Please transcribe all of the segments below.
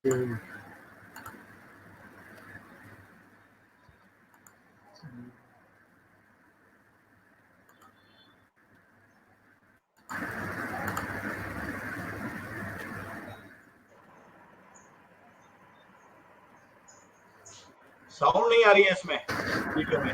हम्म। Sound नहीं आ रही है इसमें वीडियो में।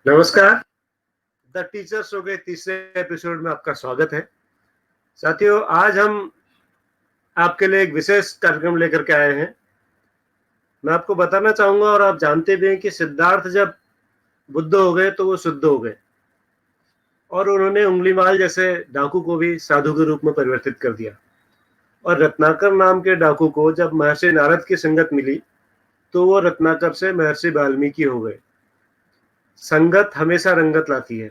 नमस्कार, द टीचर शो के तीसरे एपिसोड में आपका स्वागत है। साथियों, आज हम आपके लिए एक विशेष कार्यक्रम लेकर के आए हैं। मैं आपको बताना चाहूंगा, और आप जानते भी हैं कि सिद्धार्थ जब बुद्ध हो गए तो वो शुद्ध हो गए, और उन्होंने उंगलीमाल जैसे डाकू को भी साधु के रूप में परिवर्तित कर दिया। और रत्नाकर नाम के डाकू को जब महर्षि नारद की संगत मिली तो वो रत्नाकर से महर्षि वाल्मीकि हो गए। संगत हमेशा रंगत लाती है।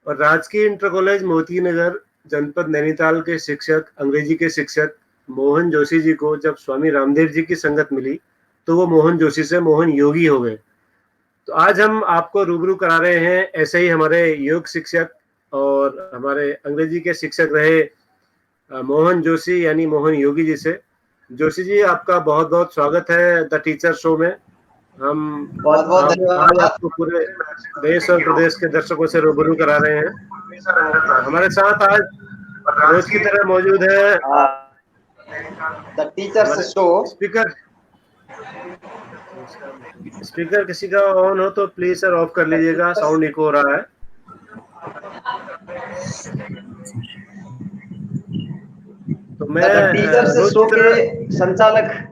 और राजकीय इंटर कॉलेज मोती नगर जनपद नैनीताल के शिक्षक, अंग्रेजी के शिक्षक मोहन जोशी जी को जब स्वामी रामदेव जी की संगत मिली तो वो मोहन जोशी से मोहन योगी हो गए। तो आज हम आपको रूबरू करा रहे हैं ऐसे ही हमारे योग शिक्षक और हमारे अंग्रेजी के शिक्षक रहे मोहन जोशी यानी मोहन योगी जी से। जोशी जी, आपका बहुत बहुत स्वागत है द टीचर शो में। हम बहुत बहुत आज धन्यवाद। आपको पूरे देश और प्रदेश के दर्शकों से रूबरू करा रहे हैं। हमारे साथ आज रोज की तरह मौजूद है the teachers show. Speaker speaker किसी का ऑन हो तो प्लीज सर ऑफ कर लीजिएगा, साउंड इको हो रहा है। तो मैं द टीचर्स रोज शो की के तरह संचालक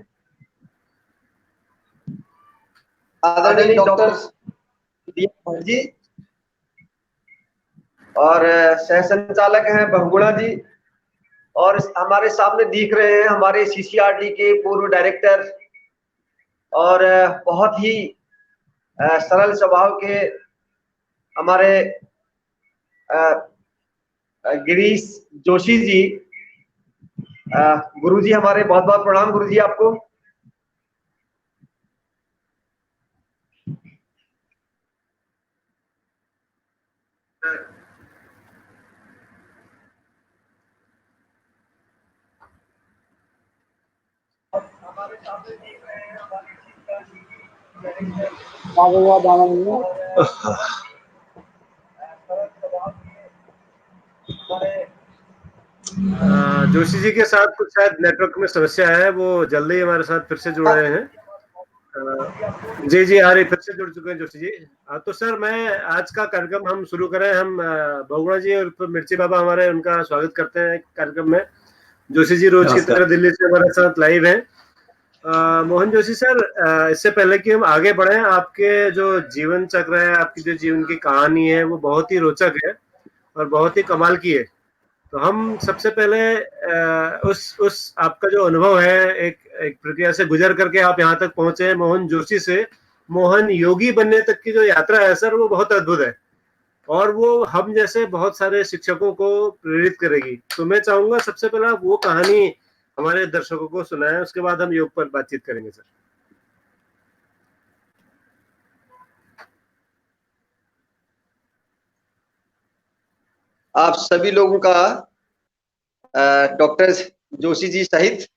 आदरणीय डॉक्टर जी और सह संचालक हैं बहुगुणा जी, और हमारे सामने दिख रहे हैं हमारे सीसीआरटी के पूर्व डायरेक्टर और बहुत ही सरल स्वभाव के हमारे गिरीश जोशी जी, गुरुजी हमारे, बहुत बहुत प्रणाम गुरुजी आपको। हमारे सामने देख रहे हैं हमारी जोशी जी के साथ कुछ शायद नेटवर्क में समस्या है, वो जल्दी हमारे साथ फिर से जुड़ रहे हैं। जी जी, आ रही, फिर से जुड़ चुके हैं जोशी जी। तो सर, मैं आज का कार्यक्रम हम शुरू करें। हम बहुगुणा जी और मिर्ची बाबा हमारे, उनका स्वागत करते हैं कार्यक्रम में। जोशी जी रोज की तरह दिल्ली से हमारे साथ लाइव हैं। मोहन जोशी सर, इससे पहले कि हम आगे बढ़े, आपके जो जीवन चक्र है, आपकी जो जीवन की कहानी है, वो बहुत ही रोचक है और बहुत ही कमाल की है। तो हम सबसे पहले उस आपका जो अनुभव है, एक प्रक्रिया से गुजर करके आप यहाँ तक पहुंचे, मोहन जोशी से मोहन योगी बनने तक की जो यात्रा है सर, वो बहुत अद्भुत है और वो हम जैसे बहुत सारे शिक्षकों को प्रेरित करेगी। तो मैं चाहूंगा सबसे पहले आप वो कहानी हमारे दर्शकों को सुनाएं, उसके बाद हम योग पर बातचीत करेंगे सर। आप सभी लोगों का डॉक्टर जोशी जी सहित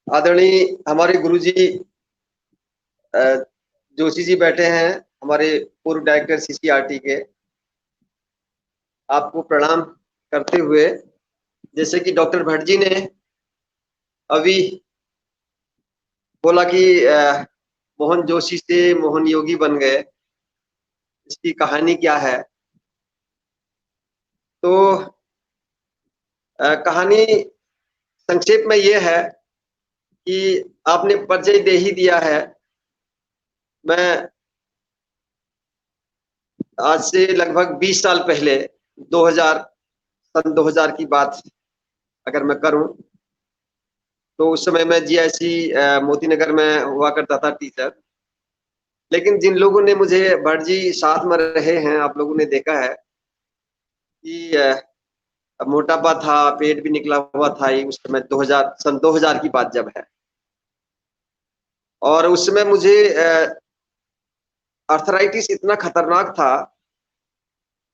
आदरणीय हमारे गुरुजी जोशी जी बैठे हैं, हमारे पूर्व डायरेक्टर सीसीआरटी के, आपको प्रणाम करते हुए, जैसे कि डॉक्टर भट्ट जी ने अभी बोला कि मोहन जोशी से मोहन योगी बन गए, इसकी कहानी क्या है। तो कहानी संक्षेप में ये है कि आपने परिचय दे ही दिया है। मैं आज से लगभग 20 साल पहले, 2000 की बात अगर मैं करूं, तो उस समय मैं जीआईसी मोती नगर में हुआ करता था टीचर। लेकिन जिन लोगों ने मुझे, भट्ट जी साथ में रहे हैं, आप लोगों ने देखा है कि मोटापा था, पेट भी निकला हुआ था। उस समय 2000 की बात जब है, और उस समय मुझे आर्थराइटिस इतना खतरनाक था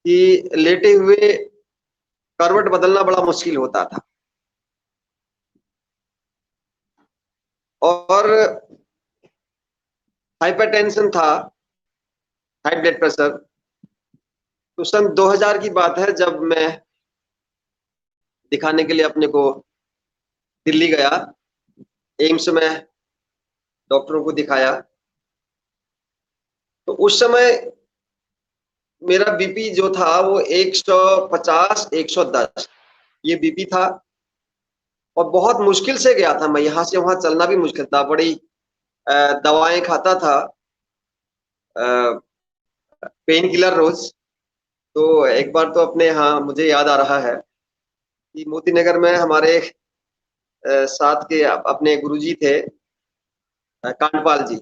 कि लेटे हुए करवट बदलना बड़ा मुश्किल होता था। और हाइपरटेंशन था, हाई ब्लड प्रेशर। तो सन 2000 की बात है जब मैं दिखाने के लिए अपने को दिल्ली गया, एम्स में डॉक्टरों को दिखाया। तो उस समय मेरा बीपी जो था वो 150 110 ये बीपी था, और बहुत मुश्किल से गया था मैं, यहाँ से वहां चलना भी मुश्किल था। बड़ी दवाएं खाता था, पेन किलर रोज। तो एक बार तो अपने यहाँ मुझे याद आ रहा है कि मोती नगर में हमारे साथ के अपने गुरुजी थे, कांडपाल जी।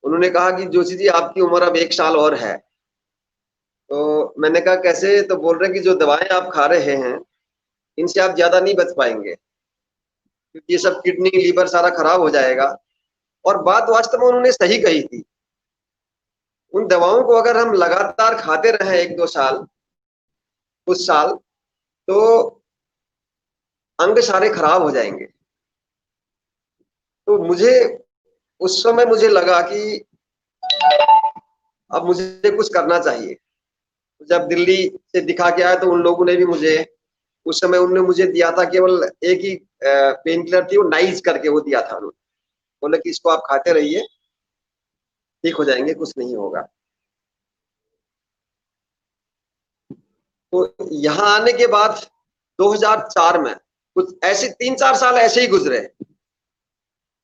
उन्होंने कहा कि जोशी जी आपकी उम्र अब 1 साल और है। तो मैंने कहा कैसे? तो बोल रहे हैं कि जो दवाएं आप खा रहे हैं इनसे आप ज्यादा नहीं बच पाएंगे, क्योंकि ये सब किडनी लीवर सारा खराब हो जाएगा। और बात वास्तव में उन्होंने सही कही थी। उन दवाओं को अगर हम लगातार खाते रहे 1-2 साल, कुछ साल, तो अंग सारे खराब हो जाएंगे। तो मुझे उस समय मुझे लगा कि अब मुझे कुछ करना चाहिए। जब दिल्ली से दिखा के आया तो उन लोगों ने भी मुझे, उस समय उन्होंने मुझे दिया था केवल एक ही पेन किलर थी, वो नाइज करके वो दिया था। उन्होंने बोले कि इसको आप खाते रहिए, ठीक हो जाएंगे, कुछ नहीं होगा। तो यहाँ आने के बाद 2004 में कुछ ऐसे 3-4 साल ऐसे ही गुजरे।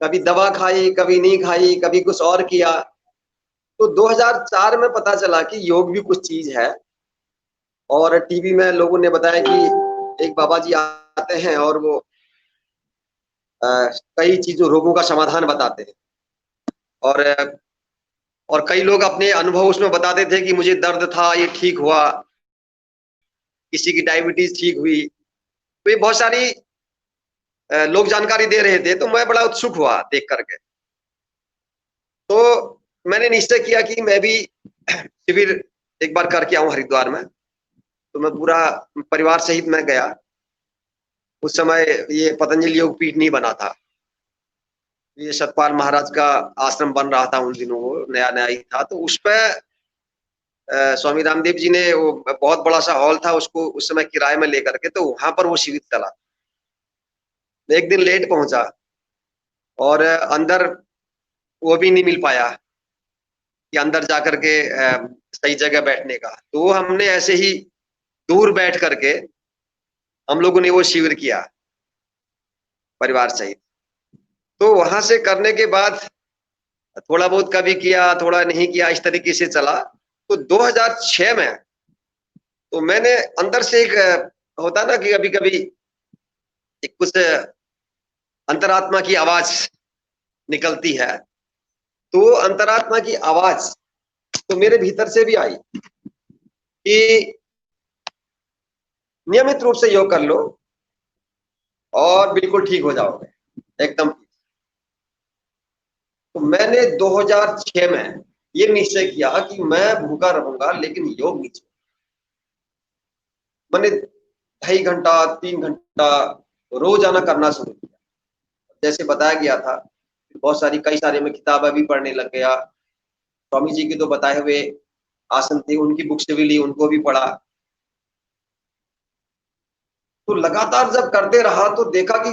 कभी दवा खाई, कभी नहीं खाई, कभी कुछ और किया। तो 2004 में पता चला कि योग भी कुछ चीज है। और टीवी में लोगों ने बताया कि एक बाबा जी आते हैं और वो कई चीजों, रोगों का समाधान बताते हैं। और और कई लोग अपने अनुभव उसमें बताते थे कि मुझे दर्द था, ये ठीक हुआ, किसी की डायबिटीज ठीक हुई। तो ये बहुत सारी लोग जानकारी दे रहे थे, तो मैं बड़ा उत्सुक हुआ देख करके। तो मैंने निश्चय किया कि मैं भी शिविर एक बार करके आऊं हरिद्वार में। तो मैं पूरा परिवार सहित मैं गया। उस समय ये पतंजलि योग पीठ नहीं बना था, ये सतपाल महाराज का आश्रम बन रहा था उन दिनों, वो नया नया ही था। तो उस पे स्वामी रामदेव जी ने, वो बहुत बड़ा सा हॉल था, उसको उस समय किराए में लेकर के, तो वहां पर वो शिविर चला। एक दिन लेट पहुंचा और अंदर वो भी नहीं मिल पाया कि अंदर जाकर के सही जगह बैठने का। तो हमने ऐसे ही दूर बैठ करके हम लोगों ने वो शिविर किया परिवार सहित। तो वहां से करने के बाद थोड़ा बहुत कभी किया, थोड़ा नहीं किया, इस तरीके से चला। तो 2006 में तो मैंने अंदर से एक होता ना कि कभी कभी एक कुछ अंतरात्मा की आवाज निकलती है। तो अंतरात्मा की आवाज तो मेरे भीतर से भी आई कि नियमित रूप से योग कर लो और बिल्कुल ठीक हो जाओगे एकदम। तो मैंने 2006 में ये निश्चय किया कि मैं भूखा रहूंगा लेकिन योग नहीं छोड़ूंगा। मैंने 2.5 घंटा 3 घंटा रोजाना करना शुरू किया। जैसे बताया गया था, बहुत सारी कई सारे मैं किताबें भी पढ़ने लग गया। स्वामी जी के तो बताए हुए आसन थे, उनकी बुक्स भी ली, उनको भी पढ़ा। तो लगातार जब करते रहा तो देखा कि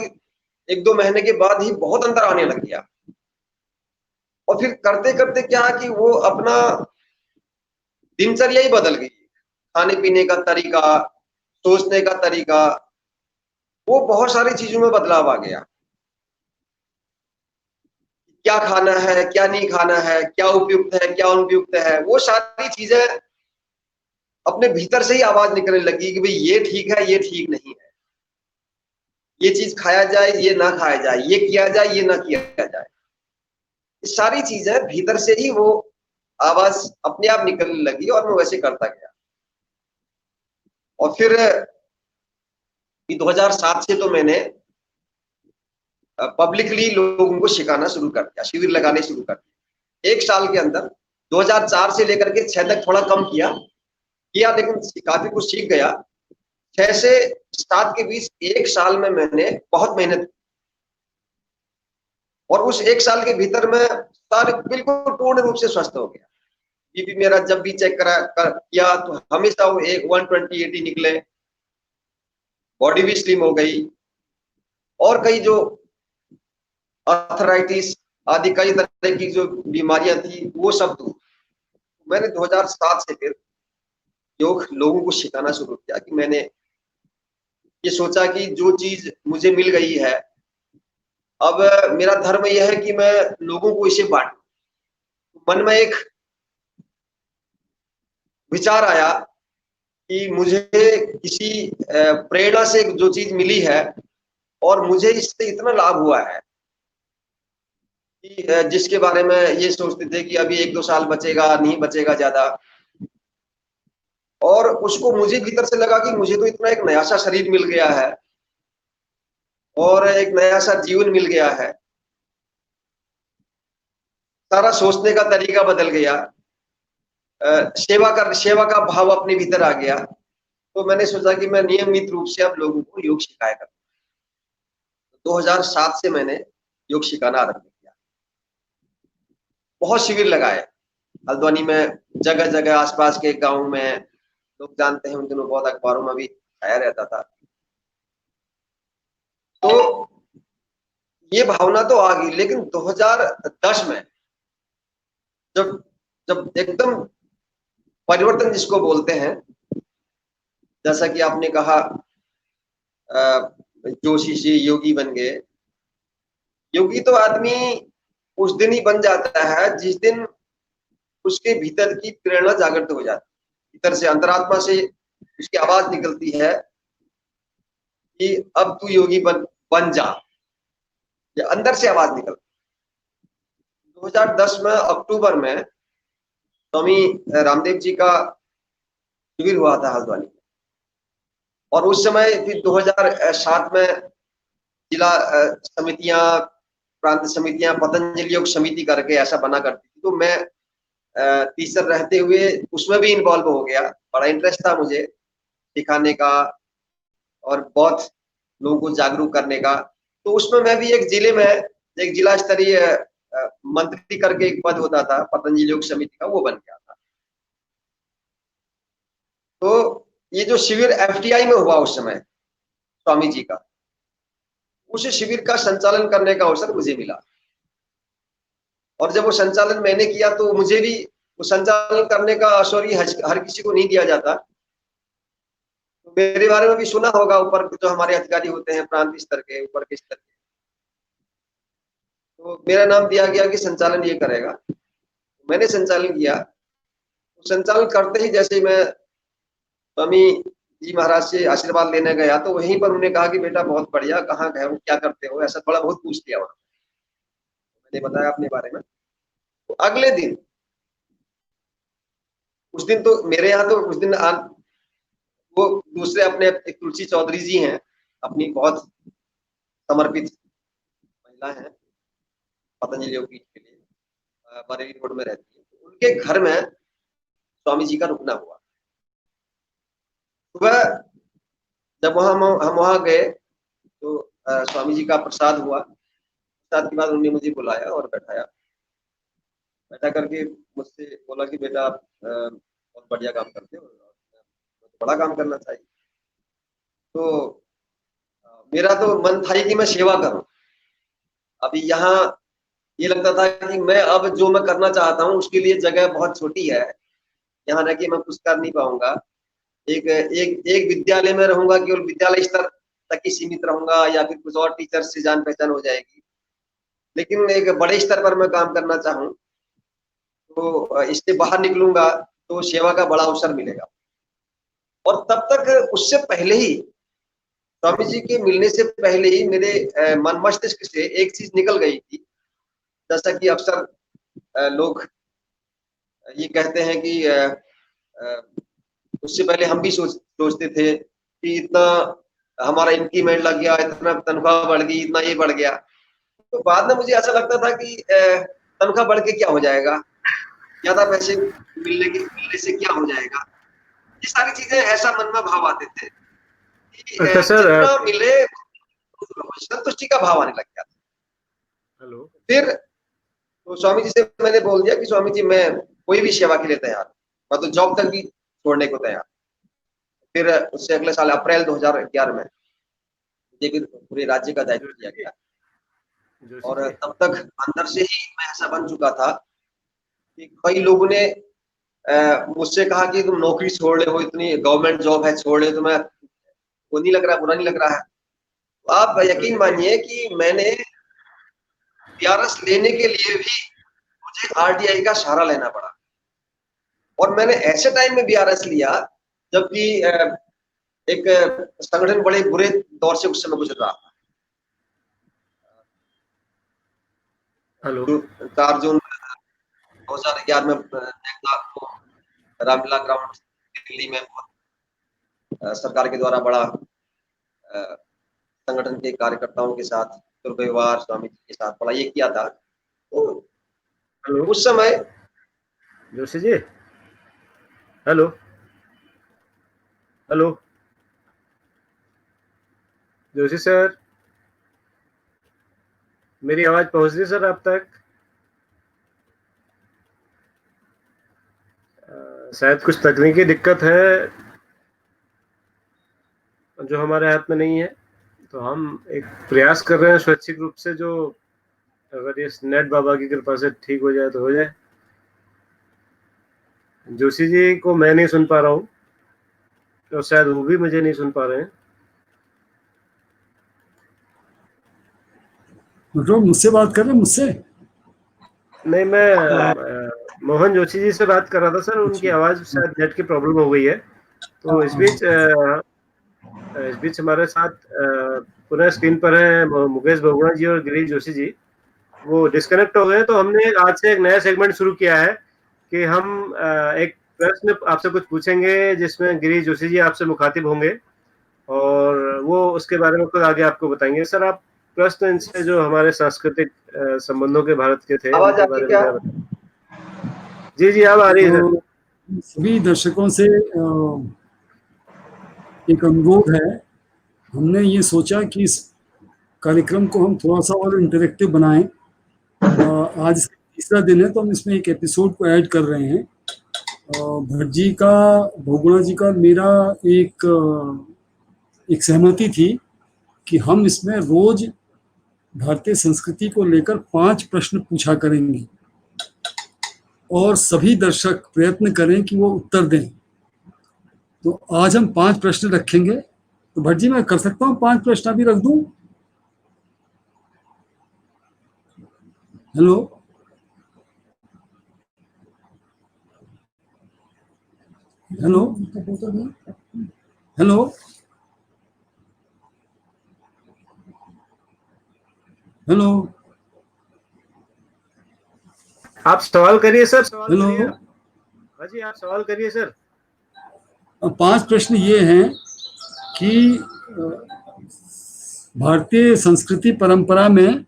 1-2 महीने के बाद ही बहुत अंतर आने लग गया। और फिर करते करते क्या कि वो अपना दिनचर्या ही बदल गई। खाने पीने का तरीका, सोचने का तरीका, वो बहुत सारी चीजों में बदलाव आ गया। क्या खाना है, क्या नहीं खाना है, क्या उपयुक्त है, क्या अनुपयुक्त है, वो सारी चीजें अपने भीतर से ही आवाज निकलने लगी कि भाई ये ठीक है, ये ठीक नहीं है, ये चीज खाया जाए, ये ना खाया जाए, ये किया जाए, ये ना किया जाए। ये सारी चीजें भीतर से ही वो आवाज अपने आप निकलने लगी और मैं वैसे करता गया। और फिर 2007 से तो मैंने पब्लिकली लोगों को सिखाना शुरू कर दिया, शिविर लगाने शुरू कर दिया। 1 साल के अंदर 2004 से लेकर के 6 तक थोड़ा कम किया लेकिन काफी कुछ सीख गया। 6 से 7 के बीच 1 साल में मैंने बहुत मेहनत की। और उस 1 साल के भीतर मैं सारे बिल्कुल पूर्ण रूप से स्वस्थ हो गया। बीपी मेरा जब भी चेक किया तो हमेशा वो 120/80 निकले। बॉडी भी स्लिम हो गई। और कई जो अर्थराइटिस आदि कई तरह की जो बीमारियां थी वो सब दूर। मैंने 2007 से फिर योग लोगों को सिखाना शुरू किया कि मैंने ये सोचा कि जो चीज मुझे मिल गई है, अब मेरा धर्म यह है कि मैं लोगों को इसे बांटूं। मन में एक विचार आया कि मुझे किसी प्रेरणा से जो चीज मिली है और मुझे इससे इतना लाभ हुआ है कि जिसके बारे में ये सोचते थे कि अभी 1-2 साल बचेगा, नहीं बचेगा ज्यादा। और उसको मुझे भीतर से लगा कि मुझे तो इतना एक नया सा शरीर मिल गया है और एक नया सा जीवन मिल गया है। सारा सोचने का तरीका बदल गया। सेवा का भाव अपने भीतर आ गया। तो मैंने सोचा कि मैं नियमित रूप से अब लोगों को योग सिखाया करूं। 2007 से मैंने योग सिखाना आरंभ किया। बहुत शिविर लगाए हल्द्वानी में, जगह जगह आसपास के गांव में। लोग जानते हैं, उन दिनों बहुत अखबारों में भी आया रहता था। तो ये भावना तो आ गई, लेकिन 2010 में जब जब एकदम परिवर्तन जिसको बोलते हैं, जैसा कि आपने कहा जोशी से योगी बन गए। योगी तो आदमी उस दिन ही बन जाता है जिस दिन उसके भीतर की प्रेरणा जागृत हो जाती है। भीतर से, अंतरात्मा से उसकी आवाज निकलती है कि अब तू योगी बन जा। ये अंदर से आवाज निकलती। 2010 में अक्टूबर में स्वामी रामदेव जी का शिविर हुआ था हल्द्वानी। और उस समय फिर 2007 में जिला समितियां, प्रांत समितियां, पतंजलि योग समिति करके ऐसा बना करती थी। तो मैं टीचर रहते हुए उसमें भी इन्वॉल्व हो गया। बड़ा इंटरेस्ट था मुझे सिखाने का और बहुत लोगों को जागरूक करने का। तो उसमें मैं भी एक जिले में एक जिला स्तरीय मंत्री करके एक पद होता था पतंजलि योग समिति का, वो बन गया था। तो ये जो शिविर एफटीआई में हुआ उस समय स्वामी जी का, उस शिविर का संचालन करने का अवसर मुझे मिला। और जब वो संचालन मैंने किया तो मुझे भी वो संचालन करने का अवसर हर किसी को नहीं दिया जाता। तो मेरे बारे में भी सुना होगा, ऊपर जो हमारे अधिकारी होते हैं प्रांत स्तर के, ऊपर के स्तर के, तो मेरा नाम दिया गया कि संचालन ये करेगा। मैंने संचालन किया। तो संचालन करते ही जैसे ही मैं स्वामी जी महाराज से आशीर्वाद लेने गया तो वहीं पर उन्होंने कहा कि बेटा बहुत बढ़िया, कहाँ गए हो, क्या करते हो, ऐसा थोड़ा बहुत पूछ लिया वहां। मैंने बताया अपने बारे में। तो अगले दिन, उस दिन तो मेरे यहाँ तो उस दिन वो दूसरे अपने एक तुलसी चौधरी जी हैं, अपनी बहुत समर्पित महिला है पतंजलि योग पीठ के लिए, बरेली रोड में रहती है। तो उनके घर में स्वामी जी का रुकना हुआ। सुबह जब हम वहां गए तो स्वामी जी का प्रसाद हुआ। प्रसाद के बाद उन्होंने मुझे बुलाया और बैठा करके मुझसे बोला कि बेटा आप बहुत बढ़िया काम करते हो, बड़ा काम करना चाहिए। तो मेरा तो मन था कि मैं सेवा करूं। अभी यहाँ ये लगता था कि मैं अब जो मैं करना चाहता हूँ उसके लिए जगह बहुत छोटी है, यहाँ रह के मैं कुछ कर नहीं पाऊंगा। एक विद्यालय में रहूंगा, केवल विद्यालय स्तर तक ही सीमित रहूंगा, या फिर कुछ और टीचर से जान पहचान हो जाएगी। लेकिन एक बड़े स्तर पर मैं काम करना चाहूँ तो इससे बाहर निकलूंगा तो सेवा का बड़ा अवसर मिलेगा। और तब तक उससे पहले ही, स्वामी जी के मिलने से पहले ही मेरे मन मस्तिष्क से एक चीज निकल गई थी। जैसा कि अक्सर लोग ये कहते हैं कि उससे पहले हम भी सोचते थे कि इतना हमारा इंक्रीमेंट लग गया, इतना तनख्वाह बढ़ गई, इतना ये बढ़ गया। तो बाद में मुझे ऐसा लगता था कि तनख्वाह बढ़ के क्या हो जाएगा, ज्यादा पैसे मिलने से क्या हो जाएगा। ये सारी चीजें ऐसा मन में भाव आते थे कि अच्छा सर, जितना मिले संतुष्टि का भाव आने लग गया। हेलो। फिर तो स्वामी जी से मैंने बोल दिया कि स्वामी जी मैं कोई भी सेवा के लिए तैयार, मैं तो जॉब तक भी छोड़ने को तैयार। फिर उससे अगले साल अप्रैल 2011 में मुझे फिर पूरे राज्य का दायित्व दिया गया। और तब तक अंदर से ही मैं ऐसा बन चुका था कि कई लोगों ने मुझसे कहा कि तुम नौकरी छोड़ रहे हो, इतनी गवर्नमेंट जॉब है छोड़ रहे हो, तुम्हें वो नहीं लग रहा, बुरा नहीं लग रहा है। तो आप यकीन मानिए कि मैंने बीआरएस लेने के लिए भी मुझे आरटीआई का सहारा लेना पड़ा। और मैंने ऐसे टाइम में बीआरएस लिया जबकि एक संगठन बड़े बुरे दौर से उस समय गुजर रहा था। हेलो। 4 जून 2011 में रामलीला ग्राउंड दिल्ली में सरकार के द्वारा बड़ा संगठन के कार्यकर्ताओं के साथ दुर्व्यवहार स्वामी जी के साथ बड़ा ये किया था। तो उस समय Joshi ji, hello hello, Joshi sir, मेरी आवाज पहुंच रही सर आप तक? शायद कुछ तकनीकी दिक्कत है जो हमारे हाथ में नहीं है। तो हम एक प्रयास कर रहे हैं स्वैच्छिक रूप से, जो अगर ये नेट बाबा की कृपा से ठीक हो जाए तो हो जाए। जोशी जी को मैं नहीं सुन पा रहा हूँ, तो शायद वो भी मुझे नहीं सुन पा रहे हैं। तो मुझसे बात कर रहे हैं? मुझसे नहीं, मैं मोहन जोशी जी से बात कर रहा था सर। उनकी आवाज शायद नेट की प्रॉब्लम हो गई है। तो इस बीच हमारे साथ पुनः स्क्रीन पर है मुकेश बहुगुणा जी और गिरीश जोशी जी। वो डिस्कनेक्ट हो गए। तो हमने आज से एक नया सेगमेंट शुरू किया है कि हम एक प्रश्न आपसे कुछ पूछेंगे जिसमें गिरीश जोशी जी आपसे मुखातिब होंगे और वो उसके बारे में खुद आगे आपको बताएंगे। सर, आप प्रश्न इनसे जो हमारे सांस्कृतिक संबंधों के भारत के थे आवाज उनके आती बारे में क्या? जरा बताएं। जी जी, अब आ रही है सर। तो सभी दर्शकों से एक अनुरोध है। हमने ये सोचा कि इस कार्यक्रम को हम थोड़ा सा और इंटरेक्टिव बनाएं। आज इसका तीसरा दिन है तो हम इसमें एक एपिसोड को ऐड कर रहे हैं। भट्ट जी का, बहुगुणा जी का मेरा एक सहमति थी कि हम इसमें रोज भारतीय संस्कृति को लेकर 5 प्रश्न पूछा करेंगे और सभी दर्शक प्रयत्न करें कि वो उत्तर दें। तो आज हम 5 प्रश्न रखेंगे। तो भट्ट जी, मैं कर सकता हूँ 5 प्रश्न अभी रख दूं? हेलो हेलो हेलो हेलो आप सवाल करिए सर, सवाल हेलो। करिए। हाँ जी, आप सवाल करिए सर। 5 प्रश्न ये हैं कि भारतीय संस्कृति परंपरा में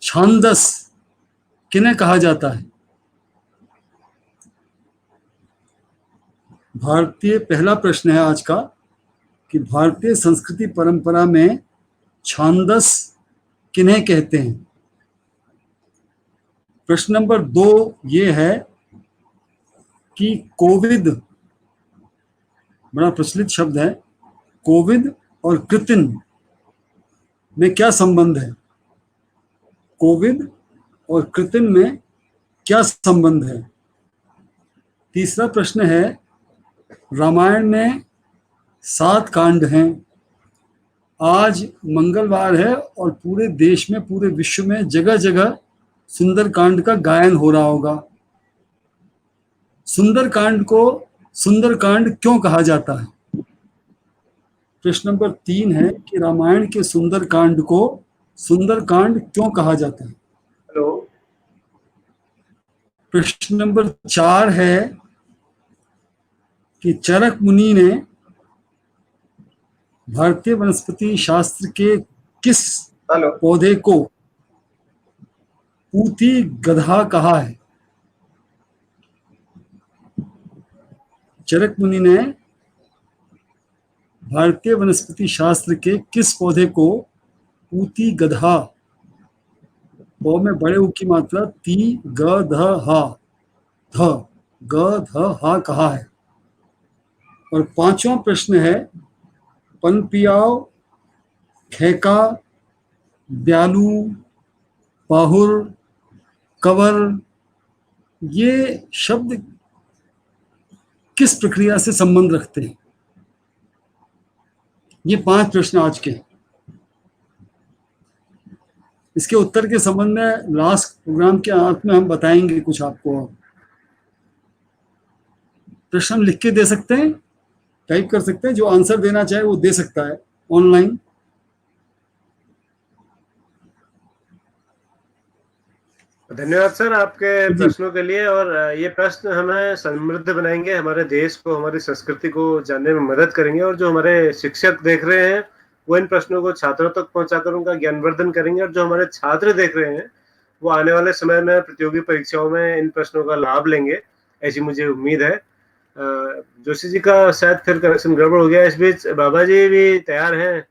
छांदस किन्हें कहा जाता है? पहला प्रश्न है आज का कि भारतीय संस्कृति परंपरा में छांदस किन्हें कहते हैं? प्रश्न नंबर 2 ये है कि कोविद, बड़ा प्रचलित शब्द है, कोविद और कृतिन में क्या संबंध है? कोविद और कृतिन में क्या संबंध है? तीसरा प्रश्न है, रामायण में 7 कांड हैं। आज मंगलवार है और पूरे देश में, पूरे विश्व में जगह जगह सुंदरकांड का गायन हो रहा होगा। सुंदरकांड को सुंदरकांड क्यों कहा जाता है? प्रश्न नंबर 3 है कि रामायण के सुंदरकांड को सुंदरकांड क्यों कहा जाता है? हेलो। प्रश्न नंबर 4 है कि चरक मुनि ने भारतीय वनस्पति शास्त्र के किस पौधे को ऊती गधा कहा है? चरक मुनि ने भारतीय वनस्पति शास्त्र के किस पौधे को ऊती गधा, पौ में बड़े ऊ की मात्रा ती ग ध हा, ध ग ध हा कहा है? और 5वां प्रश्न है, पनपियाव, खेका, ब्यालू, पाहुर, कवर, ये शब्द किस प्रक्रिया से संबंध रखते हैं? ये 5 प्रश्न आज के। इसके उत्तर के संबंध में लास्ट प्रोग्राम के अंत में हम बताएंगे कुछ आपको। प्रश्न लिख के दे सकते हैं, टाइप कर सकते हैं, जो आंसर देना चाहे वो दे सकता है ऑनलाइन। धन्यवाद सर आपके प्रश्नों के लिए। और ये प्रश्न हमें समृद्ध बनाएंगे, हमारे देश को, हमारी संस्कृति को जानने में मदद करेंगे। और जो हमारे शिक्षक देख रहे हैं वो इन प्रश्नों को छात्रों तक पहुंचाकर उनका ज्ञानवर्धन करेंगे। और जो हमारे छात्र देख रहे हैं वो आने वाले समय में प्रतियोगी परीक्षाओं में इन प्रश्नों का लाभ लेंगे, ऐसी मुझे उम्मीद है। जोशी जी का शायद फिर कनेक्शन गड़बड़ हो गया। इस बीच बाबा जी भी तैयार हैं।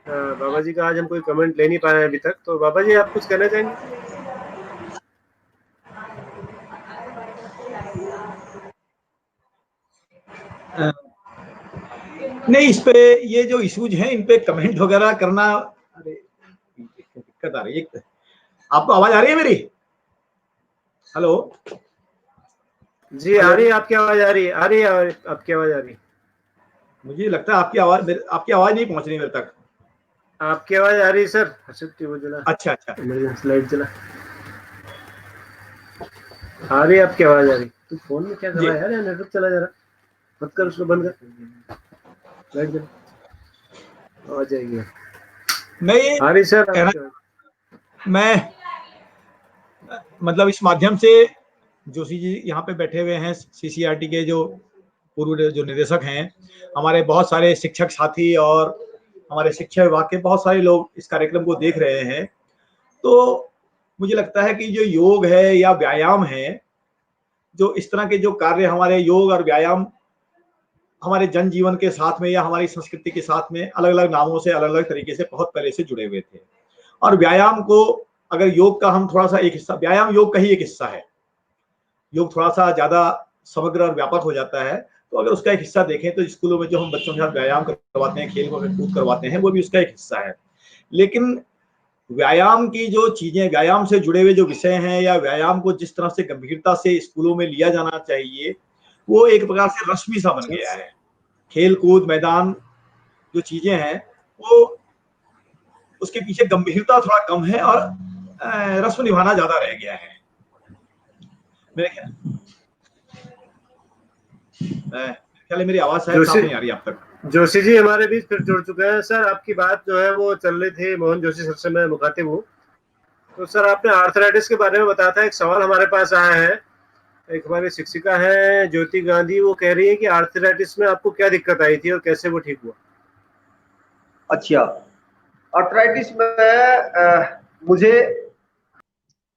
बाबा जी का आज हम कोई कमेंट ले नहीं पाए अभी तक, तो बाबा जी आप कुछ कहना चाहेंगे? नहीं, इस पे ये जो इश्यूज हैं इन पे कमेंट वगैरह करना, अरे दिक्कत आ रही है। आपको आवाज आ रही है मेरी? हेलो जी, आ रही है आपकी आवाज, आ रही है, आ रही है आपकी आवाज आ रही है। मुझे लगता है आपकी आवाज नहीं पहुंच रही मेरे तक। आपकी आवाज आ रही है सर। वो जला, अच्छा अच्छा, लाइट जला, आ रही है आपकी आवाज, आ रही। तू फोन में क्या कर रहा है यार? नेटवर्क चला जा रहा, मत कर, उसको बंद कर, लाइट जला, आ जाएगी। मैं ये आ रही सर कहना, मैं मतलब इस माध्यम से जोशी जी यहाँ पे बैठे हुए हैं, सीसीआरटी के जो पूर्व जो निदेशक हैं, हमारे बहुत सारे शिक्षक साथी और हमारे शिक्षा विभाग के बहुत सारे लोग इस कार्यक्रम को देख रहे हैं। तो मुझे लगता है कि जो योग है या व्यायाम है, जो इस तरह के जो कार्य हमारे योग और व्यायाम हमारे जनजीवन के साथ में या हमारी संस्कृति के साथ में अलग-अलग नामों से, अलग-अलग तरीके से बहुत पहले से जुड़े हुए थे। और व्यायाम को अगर योग का हम थोड़ा-सा एक हिस्सा, व्यायाम योग का ही एक हिस्सा है। योग थोड़ा-सा ज़्यादा समग्र और व्यापक हो जाता है। तो अगर उसका एक हिस्सा देखें तो स्कूलों में जो हम बच्चों के साथ व्यायाम करवाते हैं, खेल कूद करवाते हैं, वो भी उसका एक हिस्सा है। लेकिन व्यायाम की जो चीजें, व्यायाम से जुड़े हुए जो विषय हैं या व्यायाम को जिस तरह से गंभीरता से स्कूलों में लिया जाना चाहिए, वो एक प्रकार से रस्मी सा बन गया है। खेल कूद मैदान जो चीजें हैं, वो उसके पीछे गंभीरता थोड़ा कम है और रस्म निभाना ज्यादा रह गया है मेरे ख्याल है। मेरी आवाज शायद साफ नहीं आ रही आप तक। जोशी जी हमारे बीच फिर जुड़ चुके हैं। सर, आपकी बात जो है वो चल रही थी, मोहन जोशी सर से मैं मुखातिब हूँ। तो सर, आपने आर्थराइटिस के बारे में बताया था। एक सवाल हमारे पास आया है, एक हमारी शिक्षिका है ज्योति गांधी, वो कह रही है कि आर्थराइटिस में आपको क्या दिक्कत आई थी और कैसे वो ठीक हुआ? अच्छा, आर्थराइटिस में मुझे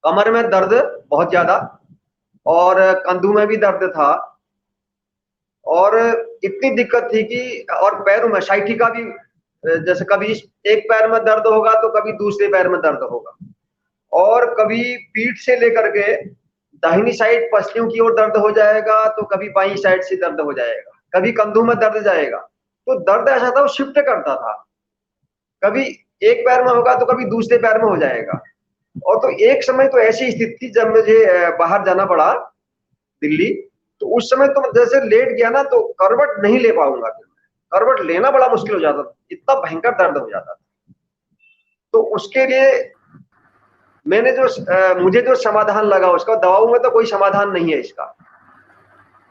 कमर में दर्द बहुत ज्यादा और कंधों में भी दर्द था और इतनी दिक्कत थी कि, और पैरों में साइटिका भी, जैसे कभी एक पैर में दर्द होगा तो कभी दूसरे पैर में दर्द होगा, और कभी पीठ से लेकर के दाहिनी साइड पसलियों की ओर दर्द हो जाएगा तो कभी बाईं साइड से दर्द हो जाएगा, कभी कंधों में दर्द जाएगा। तो दर्द ऐसा था, वो शिफ्ट करता था, कभी एक पैर में होगा तो कभी दूसरे पैर में हो जाएगा। और तो एक समय तो ऐसी स्थिति थी जब मुझे बाहर जाना पड़ा दिल्ली, तो उस समय तो जैसे लेट गया ना तो करवट नहीं ले पाऊंगा, करवट लेना बड़ा मुश्किल हो जाता था, इतना भयंकर दर्द हो जाता था। तो उसके लिए मैंने मुझे जो समाधान लगा, उसका दवाओं में तो कोई समाधान नहीं है इसका,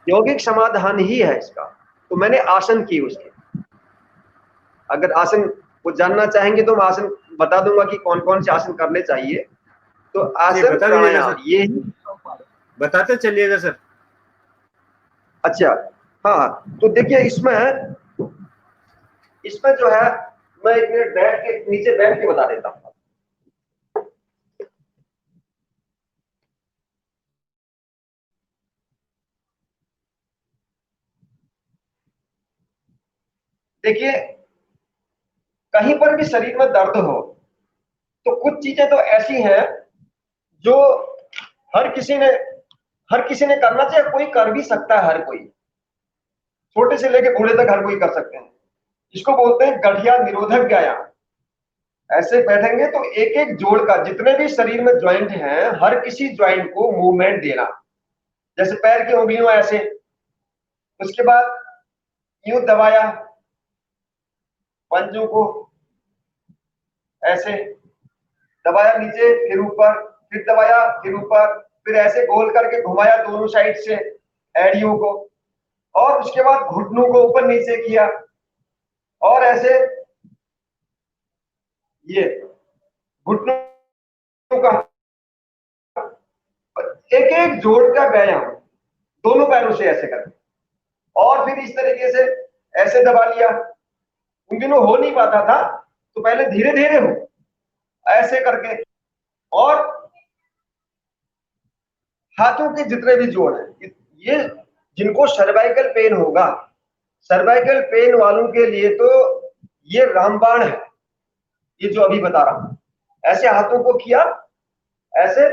यौगिक समाधान ही है इसका। तो मैंने आसन की उसके, अगर आसन को जानना चाहेंगे तो मैं आसन बता दूंगा कि कौन कौन से आसन करने चाहिए। तो आसन प्राणायाम ये बताते चलिएगा सर। अच्छा, हाँ, तो देखिए इसमें जो है, मैं एक मिनट बैठ के नीचे बैठ के बता देता हूँ। देखिए, कहीं पर भी शरीर में दर्द हो तो कुछ चीजें तो ऐसी हैं जो हर किसी ने करना चाहिए, कोई कर भी सकता है, हर कोई, छोटे से लेके बूढ़े तक हर कोई कर सकते हैं। इसको बोलते हैं गठिया निरोधक व्यायाम। ऐसे बैठेंगे तो एक एक जोड़ का, जितने भी शरीर में ज्वाइंट हैं, हर किसी ज्वाइंट को मूवमेंट देना, जैसे पैर की उंगलियों ऐसे, उसके बाद यूं दबाया पंजों को, ऐसे दबाया नीचे, फिर ऊपर, फिर दबाया, फिर ऊपर, फिर ऐसे गोल करके घुमाया दोनों साइड से एड़ियों को, और उसके बाद घुटनों को ऊपर नीचे किया, और ऐसे ये घुटनों का एक एक जोड़ का व्यायाम दोनों पैरों से ऐसे करके, और फिर इस तरीके से ऐसे दबा लिया। उन दिनों हो नहीं पाता था तो पहले धीरे धीरे हो, ऐसे करके, और हाथों के जितने भी जोड़ हैं, ये जिनको सर्वाइकल पेन होगा, सर्वाइकल पेन वालों के लिए तो ये रामबाण है, ये जो अभी बता रहा हूं। ऐसे हाथों को किया ऐसे,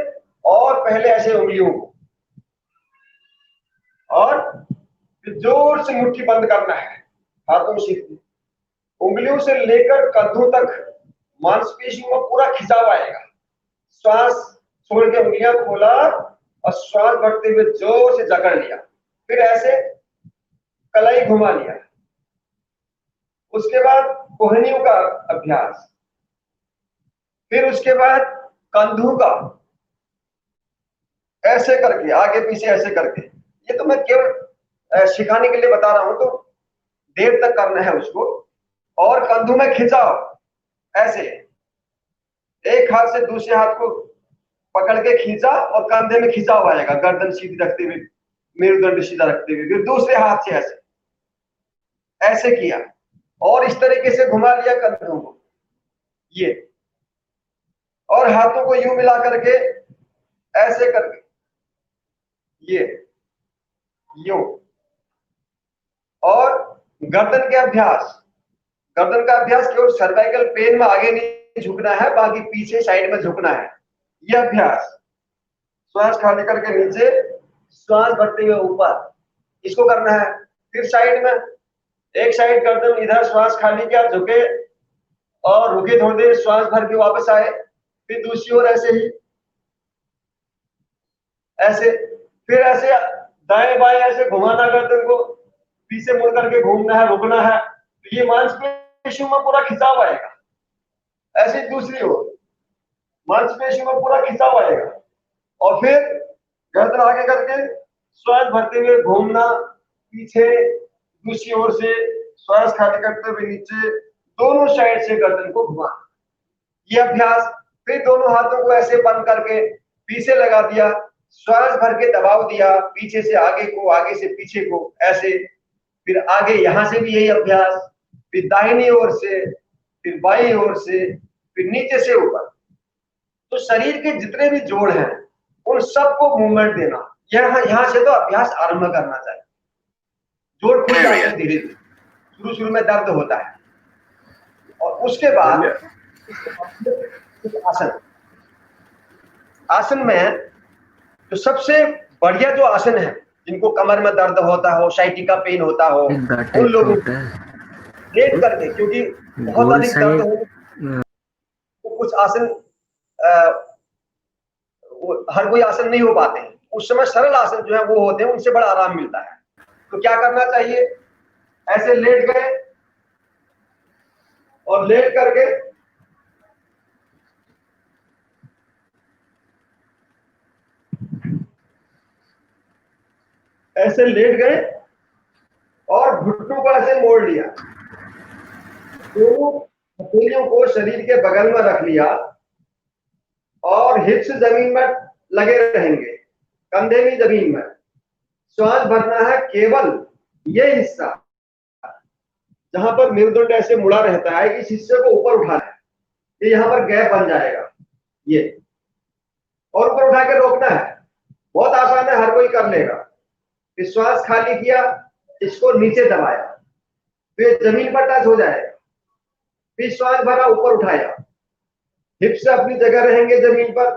और पहले ऐसे उंगलियों को, और फिर जोर से मुट्ठी बंद करना है हाथों से, उंगलियों से लेकर कंधों तक मांसपेशियों में पूरा खिंचाव आएगा। श्वास छोड़ के उंगलियां खोला और श्वास भरते हुए जोर से जकड़ लिया, फिर ऐसे कलाई घुमा लिया। उसके बाद कोहनियों का अभ्यास, फिर उसके बाद कंधों का ऐसे करके, आगे पीछे ऐसे करके। ये तो मैं केवल सिखाने के लिए बता रहा हूं, तो देर तक करना है उसको। और कंधों में खिंचाव, ऐसे एक हाथ से दूसरे हाथ को पकड़ के खींचा और कंधे में खिंचाव आएगा, गर्दन सीधी रखते हुए, मेरुदंड सीधा रखते हुए, फिर दूसरे हाथ से ऐसे ऐसे किया और इस तरीके से घुमा लिया कंधों को, ये, और हाथों को यूं मिला करके ऐसे करके, ये यूं, और गर्दन के अभ्यास, गर्दन का अभ्यास केवल सर्वाइकल पेन में आगे नहीं झुकना है, बाकी पीछे साइड में झुकना है, यह अभ्यास। श्वास खाली करके नीचे, श्वास भरते हुए ऊपर, इसको करना है। फिर साइड में, एक साइड गर्दन इधर, श्वास खाली किया, झुके और रुके थोड़ी देर, श्वास भर के वापस आए, फिर दूसरी ओर ऐसे ही, ऐसे, फिर ऐसे दाएं बाएं ऐसे घुमाना गर्दन को, पीछे मुड़ करके घूमना है, रुकना है, तो ये मांसपेशियों में पूरा खिंचाव आएगा। ऐसे दूसरी ओर मांसपेशियों में पूरा खिंचाव आएगा, और फिर गर्दन आगे करके श्वास भरते हुए घूमना, पीछे दूसरी ओर से श्वास खाली करते हुए नीचे, दोनों साइड से गर्दन को घुमाना, ये अभ्यास। फिर दोनों हाथों को ऐसे बंद करके पीछे लगा दिया, श्वास भर के दबाव दिया, पीछे से आगे को, आगे से पीछे को, ऐसे, फिर आगे यहां से भी यही अभ्यास, फिर दाहिनी ओर से, फिर बाईं ओर से, फिर नीचे से ऊपर। तो शरीर के जितने भी जोड़ हैं उन सबको मूवमेंट देना, यहां से तो अभ्यास आरंभ करना चाहिए। जोड़ खुल जाते हैं धीरे धीरे, शुरू शुरू में दर्द होता है, और उसके बाद आसन, आसन में जो सबसे बढ़िया जो आसन है, जिनको कमर में दर्द होता हो, साइटिका पेन होता हो, उन लोगों को लेट करके, क्योंकि बहुत अधिक दर्द हो तो कुछ आसन हर कोई आसन नहीं हो पाते हैं, उस समय सरल आसन जो है वो होते हैं, उनसे बड़ा आराम मिलता है। तो क्या करना चाहिए, ऐसे लेट गए और लेट करके ऐसे लेट गए और घुटनों को ऐसे मोड़ लिया, दोनों हथेलियों को शरीर के बगल में रख लिया और हिप्स जमीन में लगे रहेंगे, कंधे भी जमीन में। श्वास भरना है केवल ये हिस्सा जहां पर मेरुदंड ऐसे मुड़ा रहता है, इस हिस्से को ऊपर उठाना है, ये यहां पर गैप बन जाएगा, ये, और ऊपर उठा के रोकना है। बहुत आसान है, हर कोई कर लेगा। फिर श्वास खाली किया, इसको नीचे दबाया, फिर जमीन पर टच हो जाएगा, फिर श्वास भरा, ऊपर उठाया, हिप्स अपनी जगह रहेंगे जमीन पर,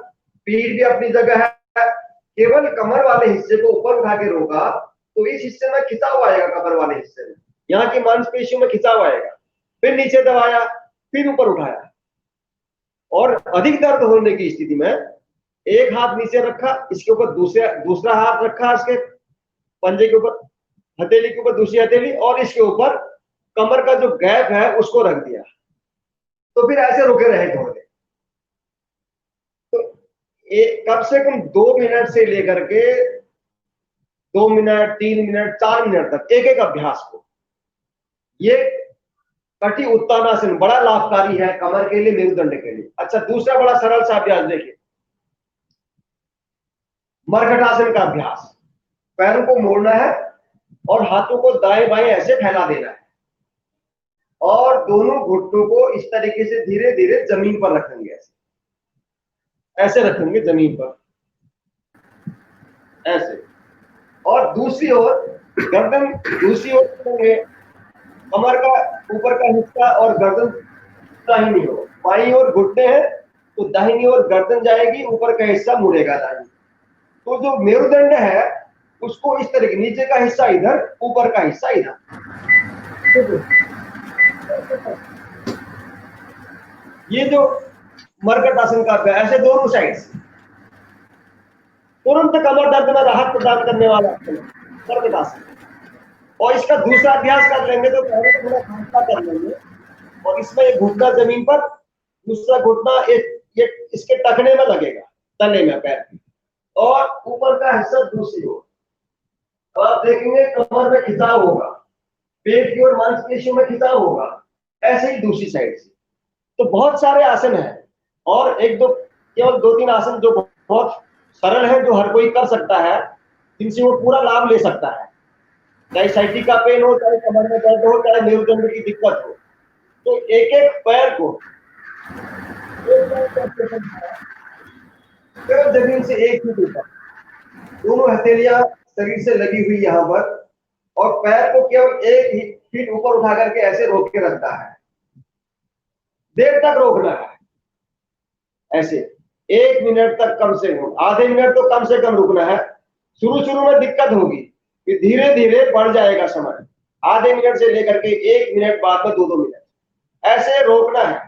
पीठ भी अपनी जगह है, केवल कमर वाले हिस्से को ऊपर उठा के रोका तो इस हिस्से में खिंचाव आएगा, कमर वाले हिस्से में, यहाँ की मांसपेशियों में खिंचाव आएगा। फिर नीचे दबाया, फिर ऊपर उठाया, और अधिक दर्द होने की स्थिति में एक हाथ नीचे रखा, इसके ऊपर दूसरा हाथ रखा, इसके पंजे के ऊपर, हथेली के ऊपर दूसरी हथेली, और इसके ऊपर कमर का जो गैप है उसको रख दिया। तो फिर ऐसे रुके रहे थोड़ी देर, तो कम से कम 2 मिनट से लेकर के 2 मिनट, 3 मिनट, 4 मिनट तक एक एक अभ्यास को। ये कटी उत्तानासन बड़ा लाभकारी है कमर के लिए, मेरुदंड के लिए। अच्छा, दूसरा बड़ा सरल सा अभ्यास देखिए, मरकटासन का अभ्यास। पैरों को मोड़ना है और हाथों को दाएं बाएं ऐसे फैला देना है, और दोनों घुटनों को इस तरीके से धीरे धीरे जमीन पर रखेंगे, ऐसे रखेंगे जमीन पर, ऐसे, और दूसरी ओर गर्दन दूसरी ओर रखेंगे, कमर का ऊपर का हिस्सा और गर्दन दाहिनी ओर, बाईं ओर घुटने हैं तो दाहिनी ओर गर्दन जाएगी, ऊपर का हिस्सा मुड़ेगा दाहिनी। तो जो मेरुदंड है उसको इस तरह, नीचे का हिस्सा इधर, ऊपर का हिस्सा इधर, ये जो मरकटासन का अभ्यास, ऐसे दोनों साइड से तुरंत कमर दर्द में राहत प्रदान करने वाला मरकटासन। और इसका दूसरा अभ्यास कर लेंगे तो पहले थोड़ा फासला कर लेंगे, और इसमें एक घुटना जमीन पर, दूसरा घुटना एक इसके टखने में लगेगा, तले में पैर की, और ऊपर का हिस्सा दूसरी ओर। तो आप देखेंगे कमर में खिंचाव होगा, पेट की ओर मांसपेशियों में खिंचाव होगा, ऐसे ही दूसरी साइड से। तो बहुत सारे आसन हैं, और एक दो केवल 2-3 आसन जो बहुत सरल है, जो हर कोई कर सकता है, जिनसे वो पूरा लाभ ले सकता है। चाहे साइटिका पेन हो, चाहे कमर में दर्द हो, चाहे मेरुदंड की दिक्कत हो, तो एक एक पैर को केवल जमीन से 1 फीट ऊपर, दोनों हथेलियां शरीर से लगी हुई यहाँ पर, और पैर को केवल 1 फीट ऊपर उठा करके ऐसे रोक के रखता है, देर तक रोकना है ऐसे 1 मिनट तक, कम से कम आधे मिनट तो कम से कम रुकना है। शुरू में दिक्कत होगी, फिर धीरे धीरे बढ़ जाएगा समय, आधे मिनट से लेकर के 1 मिनट, बाद में 2-2 मिनट ऐसे रोकना है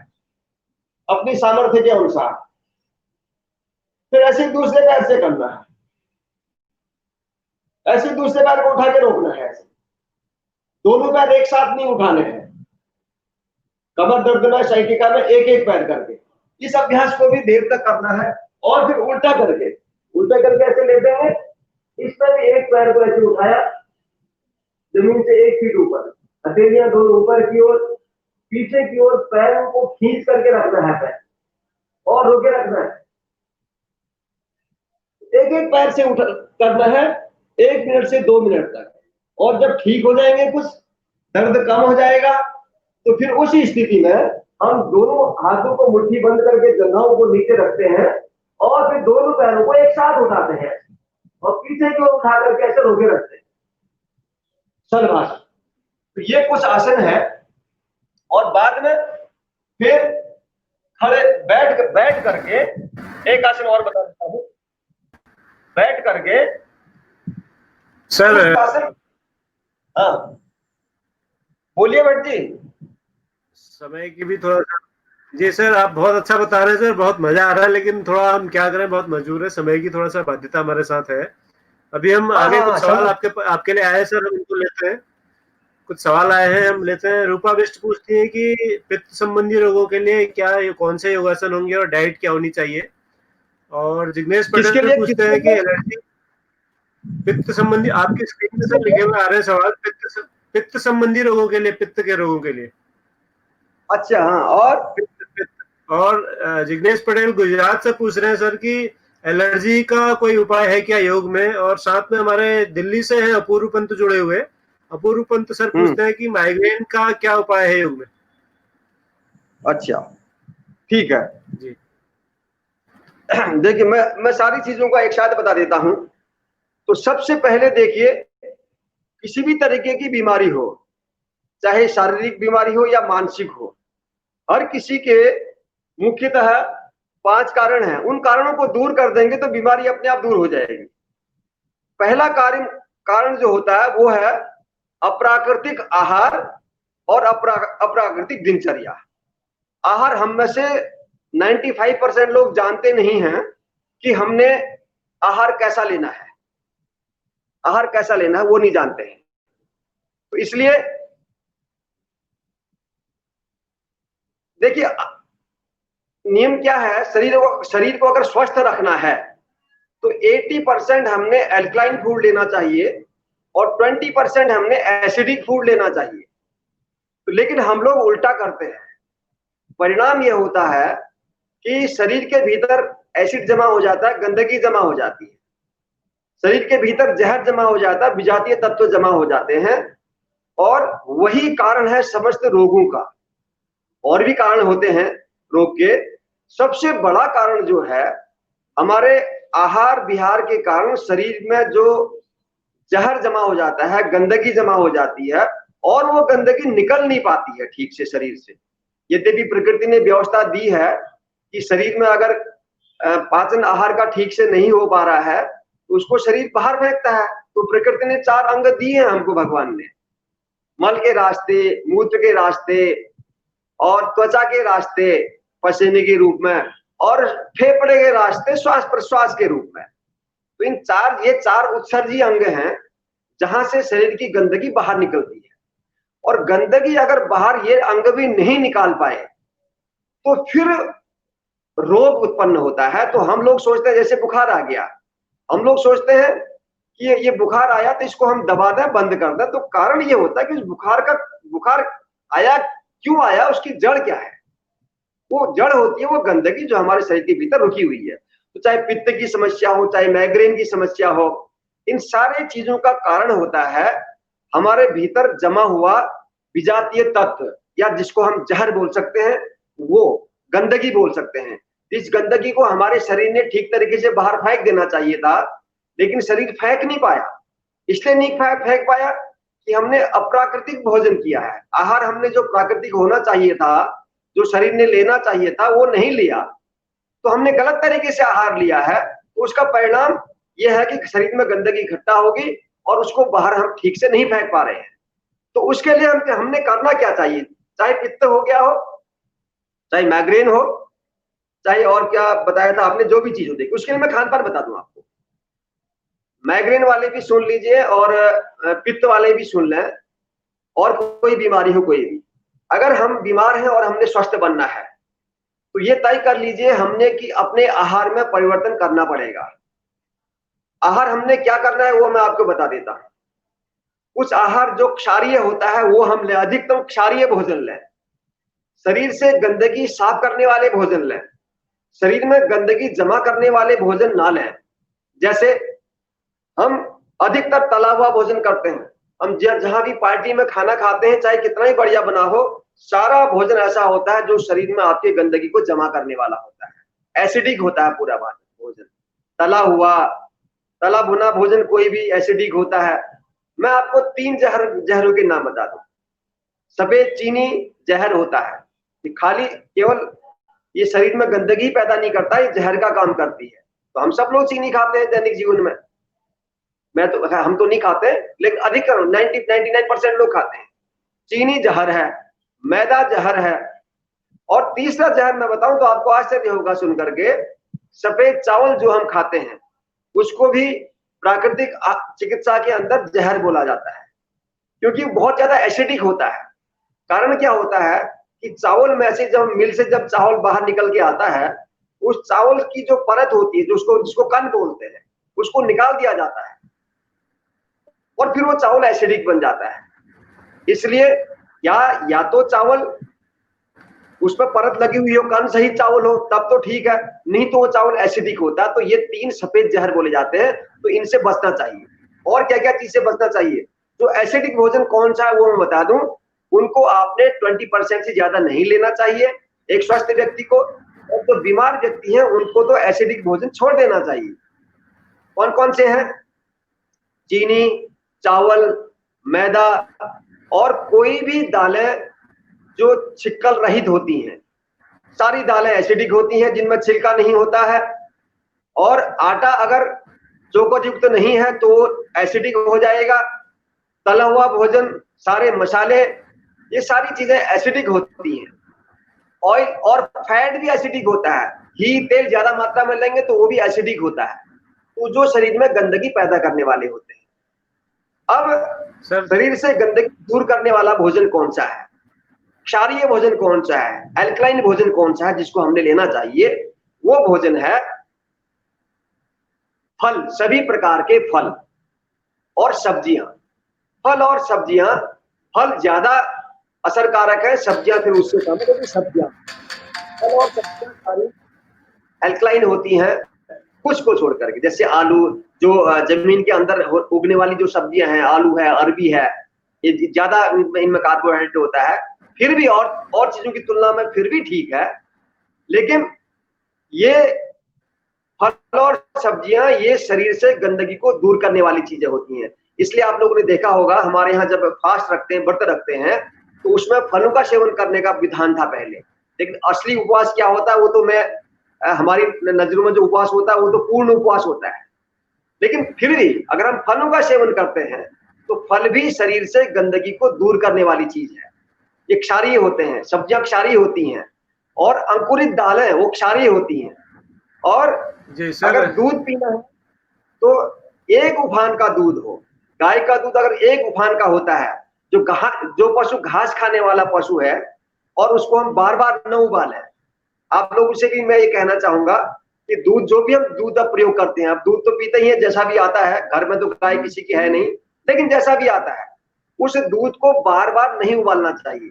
अपनी सामर्थ्य के अनुसार। फिर ऐसे दूसरे पैर से करना है, ऐसे दूसरे पैर को उठा के रोकना है, ऐसे दोनों पैर एक साथ नहीं उठाने हैं। कमर दर्द में, साइटिका में एक एक पैर करके इस अभ्यास को भी देर तक करना है। और फिर उल्टा करके ऐसे लेते हैं, इसमें भी एक पैर को ऐसे उठाया जमीन से 1 फीट ऊपर, हथेलियां दोनों ऊपर की ओर, पीछे की ओर पैरों को खींच करके रखना है पैर, और रोके रखना है। एक एक पैर से उठा करना है 1 मिनट से 2 मिनट तक। और जब ठीक हो जाएंगे, कुछ दर्द कम हो जाएगा, तो फिर उसी स्थिति में हम दोनों हाथों को मुट्ठी बंद करके जंघाओं को नीचे रखते हैं, और फिर दोनों पैरों को एक साथ उठाते हैं और पीछे की ओर उठा करके ऐसे रोके रखते हैं, शलभासन। तो ये कुछ आसन है। और बाद में फिर खड़े बैठ करके एक आसन और बता देता हूं, बैठ करके सर आसन। हाँ बोलिए भट्ट जी। समय की भी थोड़ा सा, जी सर आप बहुत अच्छा बता रहे हैं सर, बहुत मजा आ रहा है, लेकिन थोड़ा हम क्या करें, बहुत मजबूर है, समय की थोड़ा सा बाध्यता हमारे साथ है। अभी हम आगे कुछ सवाल आपके लिए आए सर, हम इनको लेते हैं। कुछ सवाल आए हैं, हम लेते हैं। रूपा बिष्ट पूछती है कि पित्त संबंधी रोगों के लिए क्या कौन से योगासन होंगे और डाइट क्या होनी चाहिए। और जिग्नेश पटेल पूछते हैं कि एलर्जी पित्त संबंधी, आपकी स्क्रीन पे सर लिखे हुए आ रहे हैं सवाल, पित्त संबंधी रोगों के लिए, पित्त के रोगों के लिए। अच्छा हाँ, और जिग्नेश पटेल गुजरात से पूछ रहे हैं सर कि एलर्जी का कोई उपाय है क्या योग में। और साथ में हमारे दिल्ली से हैं अपूर्व पंत जुड़े हुए। अपूर्व पंत सर पूछते हैं कि माइग्रेन का क्या उपाय है योग में। अच्छा ठीक है जी। देखिए मैं सारी चीजों का एक साथ बता देता हूं। तो सबसे पहले देखिए, किसी भी तरीके की बीमारी हो, चाहे शारीरिक बीमारी हो या मानसिक हो, हर किसी के मुख्यतः 5 कारण हैं। उन कारणों को दूर कर देंगे तो बीमारी अपने आप दूर हो जाएगी। पहला कारण जो होता है वो है अप्राकृतिक आहार और अप्राकृतिक दिनचर्या। आहार हम में से 95% लोग जानते नहीं हैं कि हमने आहार कैसा लेना है, आहार कैसा लेना है वो नहीं जानते हैं। तो इसलिए देखिए नियम क्या है, शरीर को अगर स्वस्थ रखना है तो 80% हमने एल्कलाइन फूड लेना चाहिए और 20% हमने एसिडिक फूड लेना चाहिए। तो लेकिन हम लोग उल्टा करते हैं। परिणाम यह होता है कि शरीर के भीतर एसिड जमा हो जाता है, गंदगी जमा हो जाती है, शरीर के भीतर जहर जमा हो जाता है, विजातीय तत्व जमा हो जाते हैं, और वही कारण है समस्त रोगों का। और भी कारण होते हैं रोग के। सबसे बड़ा कारण जो है, हमारे आहार विहार के कारण शरीर में जो जहर जमा हो जाता है, गंदगी जमा हो जाती है, और वो गंदगी निकल नहीं पाती है ठीक से शरीर से। यद्यपि प्रकृति ने व्यवस्था दी है कि शरीर में अगर पाचन आहार का ठीक से नहीं हो पा रहा है तो उसको शरीर बाहर फेंकता है। तो प्रकृति ने 4 अंग दिए हैं हमको भगवान ने, मल के रास्ते, मूत्र के रास्ते, और त्वचा के रास्ते पसीने के रूप में, और फेफड़े के रास्ते श्वास प्रश्वास के रूप में। तो ये 4 उत्सर्जी अंग हैं जहां से शरीर की गंदगी बाहर निकलती है। और गंदगी अगर बाहर ये अंग भी नहीं निकाल पाए तो फिर रोग उत्पन्न होता है। तो हम लोग सोचते हैं जैसे बुखार आ गया, हम लोग सोचते हैं कि ये बुखार आया तो इसको हम दबा दें, बंद कर दें। तो कारण ये होता है कि बुखार आया क्यों आया, उसकी जड़ क्या है। वो जड़ होती है वो गंदगी जो हमारे शरीर के भीतर रुकी हुई है। तो चाहे पित्त की समस्या हो, चाहे माइग्रेन की समस्या हो, इन सारे चीजों का कारण होता है हमारे भीतर जमा हुआ विजातीय तत्व, या जिसको हम जहर बोल सकते हैं, वो गंदगी बोल सकते हैं। इस गंदगी को हमारे शरीर ने ठीक तरीके से बाहर फेंक देना चाहिए था, लेकिन शरीर फेंक नहीं पाया। इसलिए नहीं फेंक पाया कि हमने अप्राकृतिक भोजन किया है। आहार हमने जो प्राकृतिक होना चाहिए था, जो शरीर ने लेना चाहिए था, वो नहीं लिया, तो हमने गलत तरीके से आहार लिया है। तो उसका परिणाम यह है कि शरीर में गंदगी इकट्ठा होगी और उसको बाहर हम ठीक से नहीं फेंक पा रहे हैं। तो उसके लिए हमने करना क्या चाहिए, चाहे पित्त हो गया हो, चाहे माइग्रेन हो, चाहे और क्या बताया था आपने, जो भी चीज हो, देखिए उसके लिए मैं खान पान बता दूं आपको। माइग्रेन वाले भी सुन लीजिए और पित्त वाले भी सुन लें, और कोई बीमारी हो कोई भी। अगर हम बीमार हैं और हमने स्वस्थ बनना है, तो ये तय कर लीजिए हमने कि अपने आहार में परिवर्तन करना पड़ेगा। आहार हमने क्या करना है वो मैं आपको बता देता हूं। कुछ आहार जो क्षारीय होता है वो हम लें, अधिकतम क्षारीय भोजन लें। शरीर से गंदगी साफ करने वाले भोजन लें, शरीर में गंदगी जमा करने वाले भोजन ना लें। जैसे हम अधिकतर तला हुआ भोजन करते हैं, हम जहां भी पार्टी में खाना खाते हैं, चाहे कितना ही बढ़िया बना हो, सारा भोजन ऐसा होता है जो शरीर में आपकी गंदगी को जमा करने वाला होता है, एसिडिक होता है पूरा भोजन। तला हुआ, तला भुना भोजन कोई भी एसिडिक होता है। मैं आपको 3 जहरों के नाम बता दूं। सफेद चीनी जहर होता है, ये खाली केवल ये शरीर में गंदगी पैदा नहीं करता, ये जहर का काम करती है। तो हम सब लोग चीनी खाते हैं दैनिक जीवन में, हम तो नहीं खाते, लेकिन अधिकतर 99% लोग खाते हैं। चीनी जहर है, मैदा जहर है, और तीसरा जहर मैं बताऊं तो आपको आश्चर्य होगा सुन करके, सफेद चावल जो हम खाते हैं उसको भी प्राकृतिक चिकित्सा के अंदर जहर बोला जाता है, क्योंकि बहुत ज्यादा एसिडिक होता है। कारण क्या होता है कि चावल में से जब मिल से जब चावल बाहर निकल के आता है, उस चावल की जो परत होती है, जिसको कण बोलते हैं, उसको निकाल दिया जाता है और फिर वो चावल एसिडिक बन जाता है। इसलिए या तो चावल उस पर परत लगी हुई हो, कण सहित चावल हो, तब तो ठीक है, नहीं तो वो चावल एसिडिक होता है। तो ये 3 सफेद जहर बोले जाते हैं, तो इनसे बचना चाहिए। और क्या क्या चीज से बचना चाहिए? जो एसिडिक भोजन कौन सा है वो मैं बता दूं। उनको आपने 20% से ज्यादा नहीं लेना चाहिए एक स्वस्थ व्यक्ति को, और जो बीमार व्यक्ति है उनको तो एसिडिक भोजन छोड़ देना चाहिए। कौन कौन से हैं? चीनी, चावल, मैदा, और कोई भी दालें जो छिलका रहित होती हैं। सारी दालें एसिडिक होती हैं जिनमें छिलका नहीं होता है, और आटा अगर चोकर युक्त नहीं है तो एसिडिक हो जाएगा। तला हुआ भोजन, सारे मसाले, ये सारी चीजें एसिडिक होती हैं। ऑयल और फैट भी एसिडिक होता है, घी तेल ज्यादा मात्रा में लेंगे तो वो भी एसिडिक होता है, तो जो शरीर में गंदगी पैदा करने वाले होते हैं। अब शरीर से गंदगी दूर करने वाला भोजन कौन सा है? क्षारीय भोजन कौन सा है? एल्कलाइन भोजन कौन सा है जिसको हमने लेना चाहिए? वो भोजन है फल, सभी प्रकार के फल और सब्जियां। फल और सब्जियां, फल ज्यादा असरकारक है, सब्जियां फिर उससे कम है, क्योंकि सब्जियां, फल और सब्जियां सारी एल्कलाइन होती हैं, कुछ को छोड़ करके। जैसे आलू, जो जमीन के अंदर उगने वाली जो सब्जियां हैं, आलू है, अरबी है, ये ज्यादा इनमें कार्बोहाइड्रेट होता है। फिर भी और चीजों की तुलना में फिर भी ठीक है, लेकिन ये फल और सब्जियां ये शरीर से गंदगी को दूर करने वाली चीजें होती हैं। इसलिए आप लोगों ने देखा होगा हमारे यहाँ जब फास्ट रखते हैं, व्रत रखते हैं, तो उसमें फलों का सेवन करने का विधान था पहले। लेकिन असली उपवास क्या होता है वो तो हमारी नजरों में जो उपवास होता है वो तो पूर्ण उपवास होता है। लेकिन फिर भी अगर हम फलों का सेवन करते हैं तो फल भी शरीर से गंदगी को दूर करने वाली चीज है। ये क्षारीय होते हैं, सब्जियां क्षारीय होती हैं, और अंकुरित दालें वो क्षारीय होती हैं। और अगर दूध पीना है तो 1 उफान का दूध हो। गाय का दूध अगर 1 उफान का होता है, जो पशु घास खाने वाला पशु है, और उसको हम बार बार न उबालें। आप लोगों से भी मैं ये कहना चाहूंगा कि दूध, जो भी हम दूध का प्रयोग करते हैं, आप दूध तो पीते ही हैं जैसा भी आता है, घर में तो गाय किसी की है नहीं, लेकिन जैसा भी आता है उस दूध को बार बार नहीं उबालना चाहिए।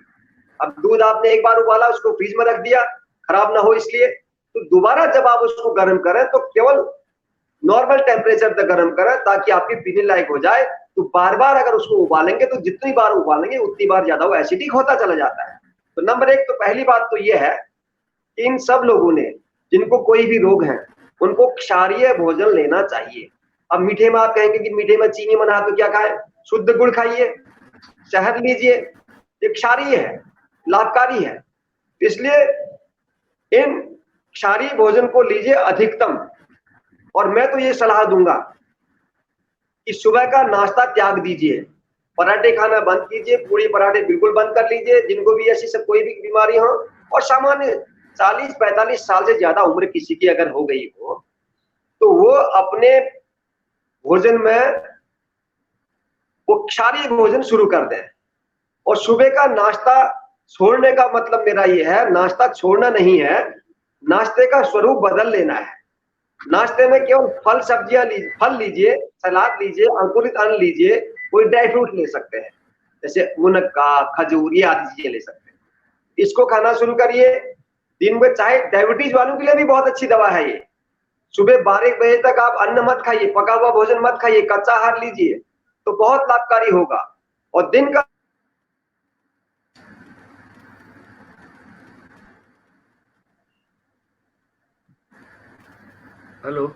अब दूध आपने एक बार उबाला, उसको फ्रिज में रख दिया, खराब ना हो इसलिए, तो दोबारा जब आप उसको गर्म करें तो केवल नॉर्मल टेम्परेचर तक गर्म करें ताकि आपकी पीने लायक हो जाए। तो बार बार अगर उसको उबालेंगे तो जितनी बार उबालेंगे उतनी बार ज्यादा वो एसिडिक होता चला जाता है। तो नंबर एक, तो पहली बात तो ये है कि इन सब लोगों ने जिनको कोई भी रोग है उनको क्षारीय भोजन लेना चाहिए। अब मीठे में आप कहेंगे कि मीठे में चीनी मना तो क्या खाए, शुद्ध गुड़ खाइए, शहद लीजिए, ये क्षारीय है, लाभकारी है। इसलिए इन क्षारीय भोजन को लीजिए अधिकतम। और मैं तो ये सलाह दूंगा कि सुबह का नाश्ता त्याग दीजिए, पराठे खाना बंद कीजिए, पूरी पराठे बिल्कुल बंद कर लीजिए जिनको भी ऐसी सब कोई भी बीमारी हो। और सामान्य 40-45 साल से ज्यादा उम्र किसी की अगर हो गई हो तो वो अपने भोजन में वो क्षारीय भोजन शुरू कर दें। और सुबह का नाश्ता छोड़ने का मतलब मेरा ये है, नाश्ता छोड़ना नहीं है, नाश्ते का स्वरूप बदल लेना है। नाश्ते में केवल फल सब्जियां लीजिए, फल लीजिए, सलाद लीजिए, अंकुरित अन्न लीजिए, कोई ड्राई फ्रूट ले सकते हैं जैसे मुनक्का, खजूर, ये आदि चीजें ले सकते हैं। इसको खाना शुरू करिए। दिन में चाहे डायबिटीज वालों के लिए भी बहुत अच्छी दवा है ये। सुबह 12 बजे तक आप अन्न मत खाइए, पका हुआ भोजन मत खाइए, कच्चा आहार लीजिए तो बहुत लाभकारी होगा। और दिन का हेलो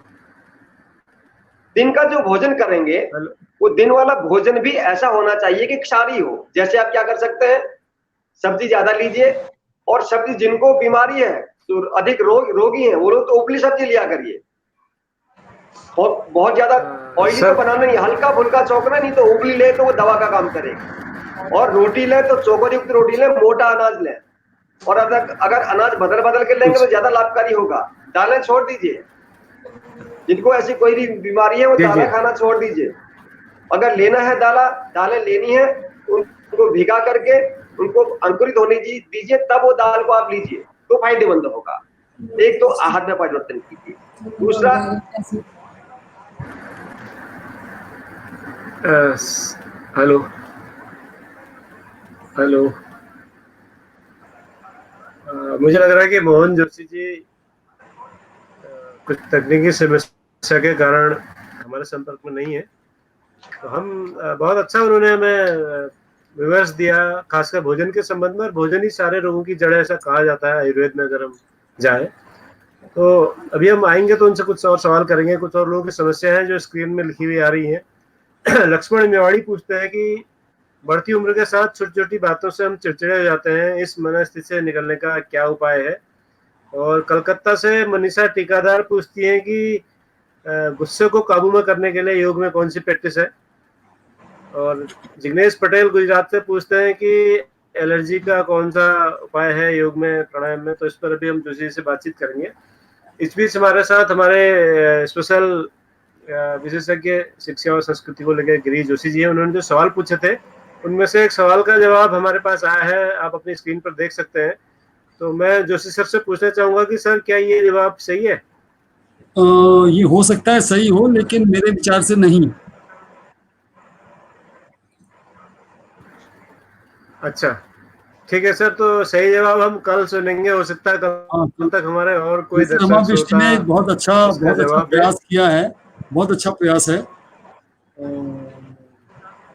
दिन का जो भोजन करेंगे हेलो वो दिन वाला भोजन भी ऐसा होना चाहिए कि क्षारीय हो। जैसे आप क्या कर सकते हैं, सब्जी ज्यादा लीजिए। और सब्जी जिनको बीमारी है, जो अधिक रोगी हैं, वो लोग तो उपली सब्जी लिया करिए। बहुत ज्यादा ऑयली तो सर बनाना नहीं, हल्का फुल्का चौकना, नहीं तो उबली ले तो वो दवा का काम करेगी। और रोटी ले तो चोकर युक्त रोटी ले, मोटा अनाज ले। और अगर अनाज बदल बदल के लेंगे तो ज्यादा लाभकारी होगा। दालें छोड़ दीजिए, जिनको ऐसी कोई भी बीमारी है वो जी दालें जी खाना छोड़ दीजिए। अगर लेना है दालें लेनी है उनको भिगा करके उनको अंकुरित होने दीजिए, तब वो दाल को आप लीजिए तो फायदेमंद होगा। एक तो आहार में परिवर्तन कीजिए। दूसरा, हेलो हेलो मुझे लग रहा है कि मोहन जोशी जी कुछ तकनीकी समस्या के कारण हमारे संपर्क में नहीं है। तो हम बहुत अच्छा उन्होंने हमें विवरण दिया, खासकर भोजन के संबंध में। और भोजन ही सारे रोगों की जड़ है, ऐसा कहा जाता है आयुर्वेद में अगर हम जाए तो। अभी हम आएंगे तो उनसे कुछ और सवाल करेंगे। कुछ और लोगों की समस्या है जो स्क्रीन में लिखी हुई आ रही है। लक्ष्मण मेवाड़ी पूछते हैं कि बढ़ती उम्र के साथ छोटी छोटी बातों से हम चिड़चिड़े हो जाते हैं, इस मनस्थिति से निकलने का क्या उपाय है। और कलकत्ता से मनीषा टीकादार पूछती हैं कि गुस्से को काबू में करने के लिए योग में कौन सी प्रैक्टिस है। और जिग्नेश पटेल गुजरात से पूछते हैं कि एलर्जी का कौन सा उपाय है योग में, प्राणायाम में। तो इस पर अभी हम जोशी से बातचीत करेंगे। इस बीच हमारे साथ हमारे स्पेशल विशेषज्ञ शिक्षा और संस्कृति को लेकर गिरीश जोशी जी हैं। उन्होंने जो सवाल पूछे थे उनमें से एक सवाल का जवाब हमारे पास आया है, आप अपनी स्क्रीन पर देख सकते हैं। तो मैं जोशी सर से पूछना चाहूंगा कि सर क्या ये जवाब सही है? ये हो सकता है सही हो, लेकिन मेरे विचार से नहीं। अच्छा ठीक है सर, तो सही जवाब हम कल सुनेंगे। हो सकता है हाँ, कल तक हमारे और कोई जैसे दर्शक रमावृष्टि श्रोता ने बहुत अच्छा इसका जवाब दे। प्रयास किया है, बहुत अच्छा प्रयास है।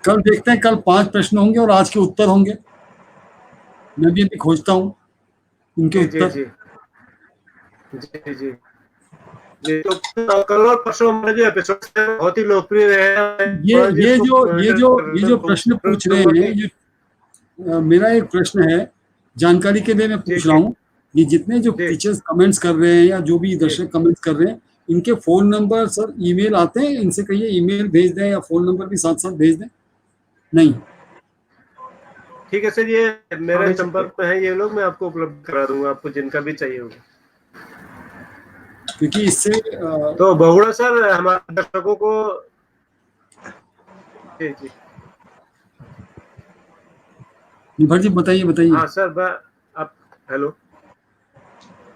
कल देखते हैं, कल 5 प्रश्न होंगे और आज के उत्तर होंगे। मैं भी अभी खोजता हूँ उनके जी जी उत्तर। जी जी जी जी। तो कल और परसों हमारे जो एपिसोड है बहुत ही लोकप्रिय रहे हैं। ये थोड़ा जी ये इसको जो ये मॉनिटर जो ये कर जो प्रश्न पूछ रहे दूंगा हैं, कि ये मेरा एक प्रश्न है, जानकारी के लिए मैं जी पूछ रहा जी हूँ। ये जितने जो जी टीचर्स कमेंट्स कर रहे हैं या जो भी जी दर्शक कमेंट्स कर रहे हैं, इनके फोन नंबर सर ईमेल आते हैं, इनसे कहिए ईमेल भेज दें या फोन नंबर भी साथ साथ भेज दें। नहीं, ठीक है सर, ये मेरे भेज सकते संपर्क में है ये लोग, मैं आपको उपलब्ध करा दूंगा आपको जिनका भी चाहिए होगा। क्योंकि इससे तो बहुड़ा सर हमारे दर्शकों को जी जी निभर जी बताइए बताइए। हाँ सर आप हेलो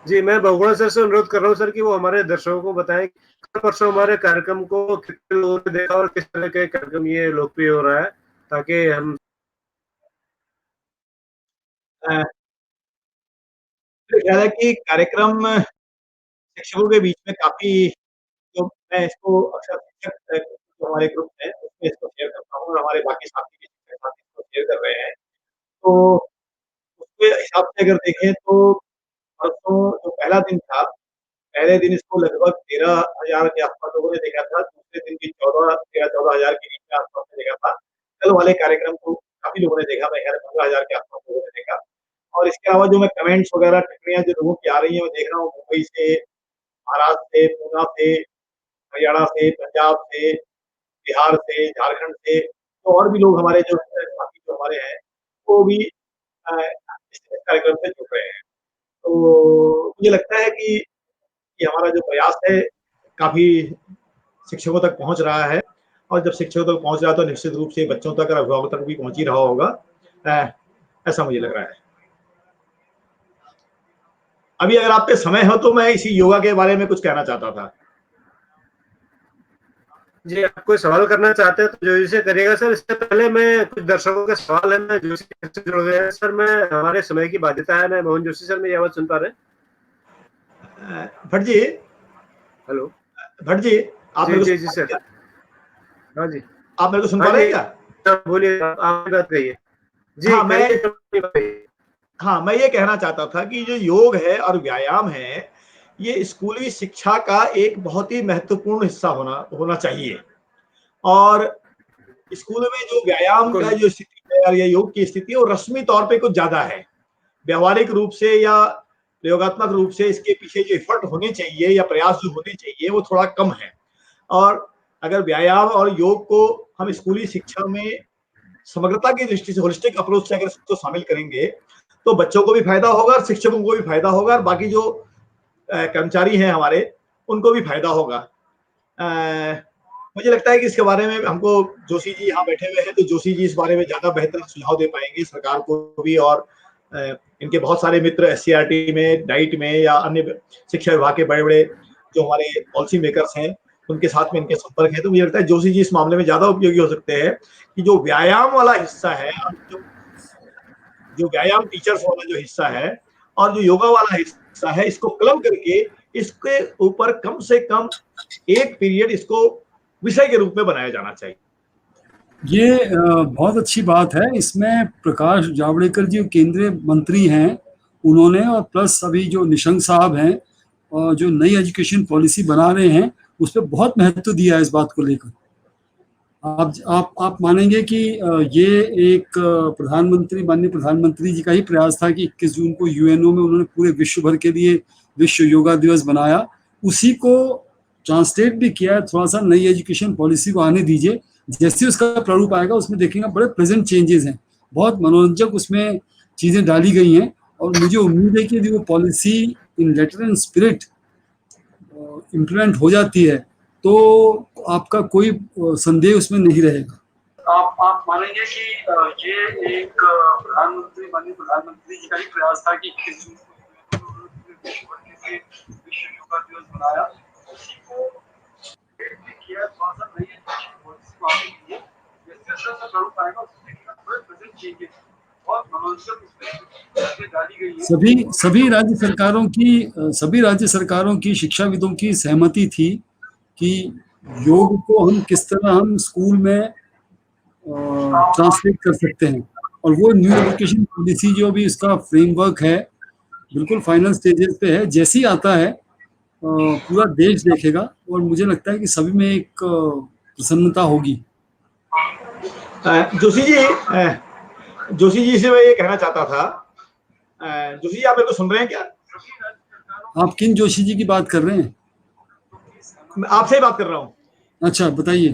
जी, मैं बहुगुणा सर से अनुरोध कर रहा हूँ सर कि वो हमारे दर्शकों को बताएं कल परसों हमारे कार्यक्रम को कितने लोगों ने देखा और किस तरह के कार्यक्रम ये लोकप्रिय हो रहा है, ताकि हम ख्याल है कि कार्यक्रम शिक्षकों के बीच में काफ़ी, जो मैं इसको अक्सर शिक्षक जो हमारे ग्रुप है उसमें इसको शेयर करता हूँ और हमारे बाकी साथी भी शिक्षक साथी इसको शेयर कर रहे हैं। तो उसके हिसाब से अगर देखें तो परसों जो पहला दिन था, पहले दिन इसको लगभग 13,000 के आस-पास लोगों ने देखा था, दूसरे दिन भी 13-14,000 के बीच में आस-पास में देखा था। कल वाले कार्यक्रम को काफ़ी लोगों ने देखा, मेरे ख्याल 15,000 के आस-पास लोगों ने देखा। और इसके अलावा जो मैं कमेंट्स वगैरह, टिप्पणियाँ जो लोगों की आ रही हैं, मैं देख रहा हूँ मुंबई से, महाराष्ट्र से, पूना से, हरियाणा से, पंजाब से, बिहार से, झारखंड से, तो और भी लोग हमारे जो साथी जो हमारे हैं, वो भी इस कार्यक्रम से जुड़ रहे हैं। तो मुझे लगता है कि ये हमारा जो प्रयास है काफ़ी शिक्षकों तक पहुँच रहा है, और जब शिक्षकों तक पहुँच रहा है तो निश्चित रूप से बच्चों तक और अभिभावकों तक भी पहुँच ही रहा होगा। ऐसा मुझे लग रहा है। अभी अगर आप पे समय हो तो मैं इसी योगा के बारे में कुछ कहना चाहता था। जी, आप कोई सवाल करना चाहते हैं तो जोशी से करिएगा सर। इससे पहले मैं कुछ दर्शकों के सवाल है, मैं जोशी से जुड़ गए हैं सर। मैं हमारे समय की बाध्यता है। मैं मोहन जोशी सर, मेरी आवाज सुन पा रहे हैं? भट्ट जी, हेलो भट्ट जी, आप जी मेरे को जी सुन जी पा रहे हैं सर। क्या? हाँ जी, आप मेरे को सुन पा हाँ रहे हैं जी, क्या? बोलिए, आप बात कहिए जी, हाँ, कहिए। हाँ, मैं ये कहना चाहता था कि जो योग है और व्यायाम है, ये स्कूली शिक्षा का एक बहुत ही महत्वपूर्ण हिस्सा होना चाहिए। और स्कूल में जो व्यायाम का जो स्थिति है और या योग की स्थिति है, वो रस्मी तौर पे कुछ ज़्यादा है। व्यावहारिक रूप से या प्रयोगात्मक रूप से इसके पीछे जो एफर्ट होने चाहिए या प्रयास जो होने चाहिए, वो थोड़ा कम है। और अगर व्यायाम और योग को हम स्कूली शिक्षा में समग्रता की दृष्टि से, होलिस्टिक अप्रोच से अगर इसको शामिल करेंगे, तो बच्चों को भी फायदा होगा और शिक्षकों को भी फायदा होगा और बाकी जो कर्मचारी हैं हमारे, उनको भी फायदा होगा। मुझे लगता है कि इसके बारे में हमको जोशी जी यहाँ बैठे हुए हैं, तो जोशी जी इस बारे में ज़्यादा बेहतर सुझाव दे पाएंगे सरकार को भी, और इनके बहुत सारे मित्र एससीईआरटी में, डाइट में या अन्य शिक्षा विभाग के बड़े-बड़े जो हमारे पॉलिसी मेकर्स हैं, उनके साथ में इनके संपर्क है। तो मुझे लगता है जोशी जी इस मामले में ज़्यादा उपयोगी हो सकते हैं कि जो व्यायाम वाला हिस्सा है, जो व्यायाम टीचर्स वाला जो हिस्सा है और जो योगा वाला हिस्सा है, इसको क्लब करके इसके ऊपर कम से कम एक पीरियड इसको विषय के रूप में बनाया जाना चाहिए। ये बहुत अच्छी बात है। इसमें प्रकाश जावड़ेकर जी केंद्रीय मंत्री हैं, उन्होंने, और प्लस अभी जो निशंक साहब हैं और जो नई एजुकेशन पॉलिसी बना रहे हैं, उस पर बहुत महत्व दिया है इस बात को लेकर। आप मानेंगे कि ये एक माननीय प्रधानमंत्री जी का ही प्रयास था कि 21 जून को यूएनओ में उन्होंने पूरे विश्व भर के लिए विश्व योगा दिवस बनाया। उसी को ट्रांसलेट भी किया है। थोड़ा सा नई एजुकेशन पॉलिसी को आने दीजिए, जैसे उसका प्रारूप आएगा उसमें देखेंगे बड़े प्रेजेंट चेंजेस हैं, बहुत मनोरंजक उसमें चीज़ें डाली गई हैं। और मुझे उम्मीद है कि यदि वो policy in letter and spirit implement हो जाती है तो आपका कोई संदेह उसमें नहीं रहेगा। आप मानेंगे कि ये एक माननीय प्रधानमंत्री जी का ही प्रयास था कि विश्व योगा दिवस बनाया, उसी को किया। थोड़ा सा नई सभी राज्य सरकारों की शिक्षाविदों की सहमति थी कि योग को किस तरह हम स्कूल में ट्रांसलेट कर सकते हैं। और वो न्यू एजुकेशन पॉलिसी जो भी इसका फ्रेमवर्क है, बिल्कुल फाइनल स्टेजेस पे है। जैसे ही आता है पूरा देश देखेगा और मुझे लगता है कि सभी में एक प्रसन्नता होगी। जोशी जी से मैं ये कहना चाहता था, जोशी जी आप मेरे को सुन रहे हैं क्या? आप किन जोशी जी की बात कर रहे हैं? आपसे ही बात कर रहा हूँ। अच्छा, बताइए।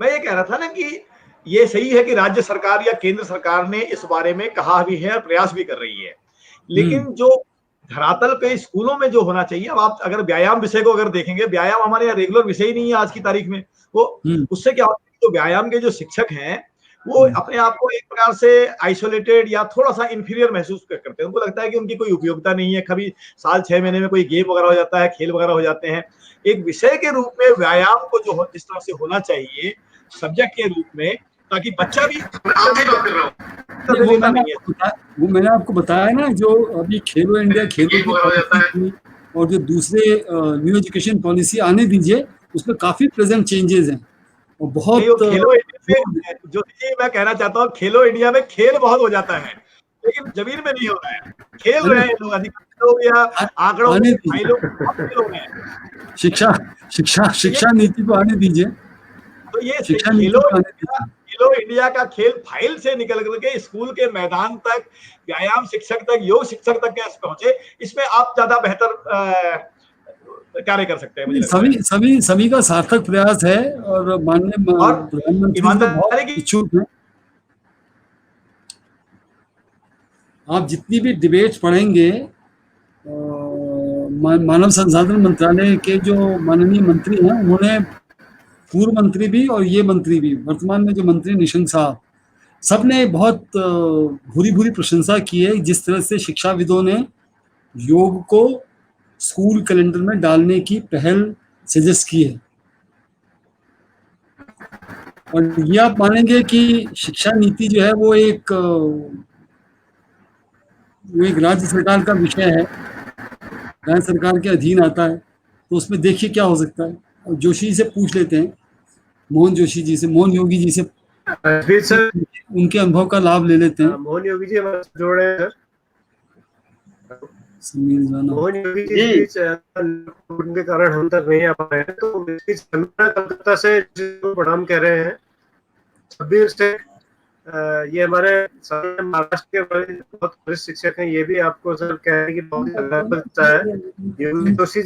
मैं ये कह रहा था ना कि ये सही है कि राज्य सरकार या केंद्र सरकार ने इस बारे में कहा भी है और प्रयास भी कर रही है, लेकिन जो धरातल पे स्कूलों में जो होना चाहिए, अब आप अगर व्यायाम विषय को अगर देखेंगे, व्यायाम हमारे यहाँ रेगुलर विषय ही नहीं है आज की तारीख में। वो उससे क्या होता है, तो व्यायाम के जो शिक्षक हैं वो अपने आप को एक प्रकार से आइसोलेटेड या थोड़ा सा इंफीरियर महसूस करते हैं। उनको लगता है कि उनकी कोई उपयोगिता नहीं है। कभी साल 6 महीने में कोई गेम वगैरह हो जाता है, खेल वगैरह हो जाते हैं। एक विषय के रूप में व्यायाम को जो जिस तरह से होना चाहिए सब्जेक्ट के रूप में, ताकि बच्चा भी वो मैंने आपको बताया ना, जो अभी खेलो इंडिया खेलो की और जो दूसरे न्यू एजुकेशन पॉलिसी आने दीजिए, उसमें काफी प्रेजेंट चेंजेस हैं और बहुत नहीं, वो खेलो इंडिया में, जो मैं कहना चाहता हूँ, खेलो इंडिया में खेल बहुत हो जाता है, लेकिन जमीन में नहीं हो रहा है। खेल रहे हैं लोग, अधिकारी लोग या आंकड़ों आने के दीजिए। फाइलों बहुत खेल हो रहे हैं। शिक्षा नीति को आने दीजिए। तो ये शिक्षा नीति को आने दीजिए। खेलो इंडिया का खेल फाइल से निकल करके स्कूल के मैदान तक, व्यायाम शिक्षक तक, योग शिक्षक तक कैसे पहुंचे, इसमें आप ज्यादा बेहतर कार्य कर सकते हैं, मुझे लगता है। सभी का सार्थक प्रयास है और माननीय और प्रधानमंत्री जी तो बहुत ईमानदारी की इच्छुक हैं। आप जितनी भी डिबेट्स पढ़ेंगे, मानव संसाधन मंत्रालय के जो माननीय मंत्री हैं, उन्होंने, पूर्व मंत्री भी और ये मंत्री भी, वर्तमान में जो मंत्री निशंक साहब, सबने बहुत भूरी भूरी प्रशंसा की है जिस तरह से शिक्षाविदों ने योग को स्कूल कैलेंडर में डालने की पहल सजेस्ट की है। और ये आप मानेंगे कि शिक्षा नीति जो है वो एक राज्य सरकार का विषय है, राज्य सरकार के अधीन आता है, तो उसमें देखिए क्या हो सकता है। और जोशी जी से पूछ लेते हैं, मोहन जोशी जी से, मोहन योगी जी से, सर उनके अनुभव का लाभ ले लेते हैं। मोहन योगी जी हमारे साथ जुड़ रहे हैं सर। मोहन योगी जी इस बीच उनके कारण हम तक नहीं आ पाए हैं, तो इस बीच कलकत्ता से प्रणाम कह रहे हैं। 26 से ये हमारे महाराष्ट्र के बहुत वरिष्ठ शिक्षक हैं, ये भी आपको सर कह रहे हैं कि बहुत अच्छा है। योगी जोशी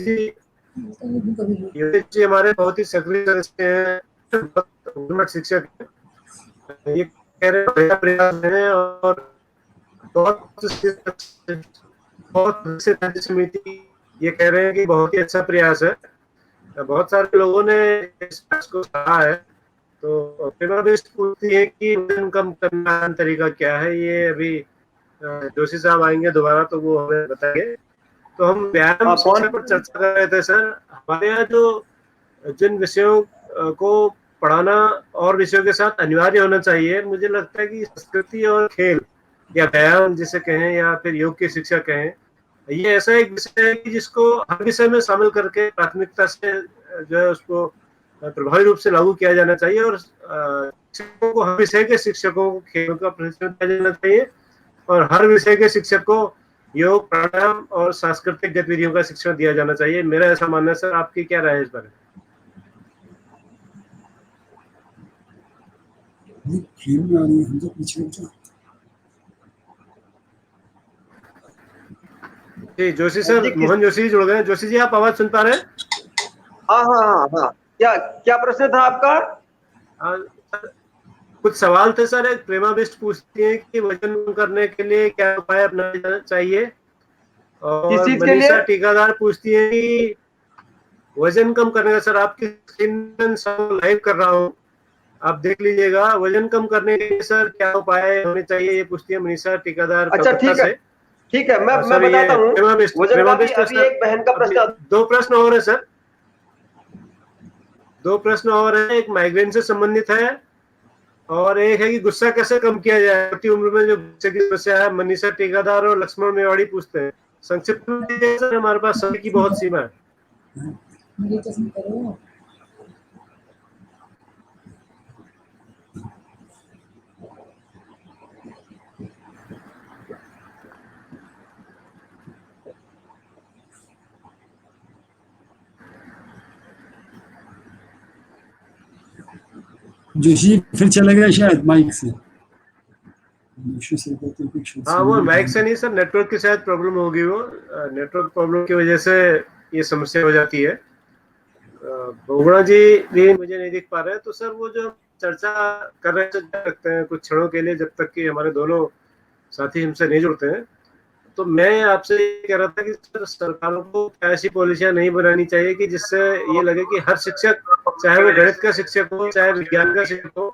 जी हमारे बहुत ही सक्रिय सदस्य हैं, शिक्षक हैं। ये कह रहे हैं प्रयास है और बहुत राज्य समिति ये कह रहे हैं कि बहुत ही अच्छा प्रयास है। बहुत सारे लोगों ने इस प्रयास को सराहा है। तो प्रेमा बेस्ट पूछती है कि वजन कम करने का तरीका क्या है, ये अभी जोशी साहब आएंगे दोबारा तो वो हमें बताएंगे। तो हम व्यायाम शिक्षा पर चर्चा कर रहे थे सर। हमारे यहाँ जो जिन विषयों को पढ़ाना और विषयों के साथ अनिवार्य होना चाहिए, मुझे लगता है कि संस्कृति और खेल या व्यायाम जिसे कहें या फिर योग की शिक्षा कहें, ये ऐसा एक विषय है कि जिसको हर विषय में शामिल करके प्राथमिकता से जो है उसको प्रभावी रूप से लागू किया जाना चाहिए। और शिक्षकों को, हर विषय के शिक्षकों को खेलों का प्रशिक्षण दिया जाना चाहिए और हर विषय के शिक्षक को योग, प्राणायाम और सांस्कृतिक गतिविधियों का शिक्षण दिया जाना चाहिए। मेरा ऐसा मानना है सर। आपकी क्या राय है इस बारे में? जी जोशी सर, मोहन जोशी जी जुड़ गए। जोशी जी आप आवाज सुन पा रहे हैं? हाँ हाँ हाँ हाँ, क्या प्रश्न था आपका? कुछ सवाल थे सर। एक प्रेमा बेस्ट पूछती है कि वजन कम करने के लिए क्या उपाय अपनाना जाना चाहिए, और मनीषा टीकादार पूछती है कि वजन कम करने का, सर आपकी स्क्रीन लाइव कर रहा हूँ, आप देख लीजिएगा, वजन कम करने के लिए सर क्या उपाय होने चाहिए, ये पूछती है मनीषा टीकादार। अच्छा ठीक है, मैं बताता हूँ। अभी एक बहन का प्रश्न, दो प्रश्न और है सर, दो प्रश्न और है। एक माइग्रेन से संबंधित है और एक है कि गुस्सा कैसे कम किया जाए छोटी उम्र में जो गुस्से की समस्या है। मनीषा टीकादार और लक्ष्मण मेवाड़ी पूछते हैं। संक्षिप्त में सर, हमारे पास समय की बहुत सीमा है। जोशी फिर चले गए शायद माइक से। हाँ, वो माइक से नहीं सर, नेटवर्क की शायद प्रॉब्लम होगी। वो नेटवर्क प्रॉब्लम की वजह से ये समस्या हो जाती है। बोगड़ा जी भी मुझे नहीं दिख पा रहे हैं, तो सर वो जो चर्चा कर रहे सकते हैं कुछ क्षणों के लिए, जब तक कि हमारे दोनों साथी हमसे नहीं जुड़ते हैं। तो मैं आपसे कह रहा था कि सर सरकारों को ऐसी पॉलिसियां नहीं बनानी चाहिए कि जिससे ये लगे कि हर शिक्षक, चाहे वो गणित का शिक्षक हो चाहे विज्ञान का शिक्षक हो,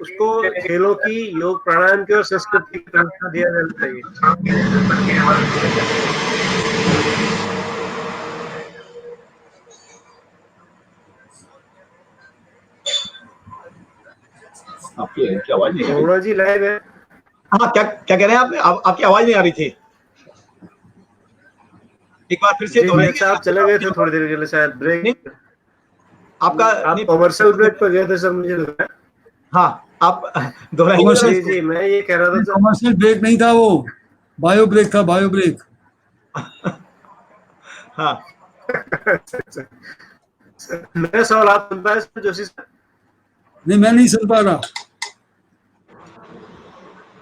उसको खेलों की, योग, प्राणायाम की और संस्कृति की प्रशिक्षण दिया जाना चाहिए। आपकी आवाज नहीं आ रही जी लाइव है। हाँ, क्या कह रहे हैं आप? आपकी आवाज नहीं आ रही थी। एक बार फिर से जी दोहराइए। आप चले गए थे थोड़ी देर के लिए शायद नहीं, ब्रेक, आपका आप कमर्शियल ब्रेक पर गए थे सर मुझे लगा। हाँ, आप दोहराइए Commercial- जी जी मैं ये कह रहा था सर, कमर्शियल ब्रेक नहीं था, वो बायो ब्रेक था, बायो ब्रेक। हाँ, मेरा सवाल आप सुन पाए सर जोशी सर? नहीं, मैं नहीं सुन पा रहा,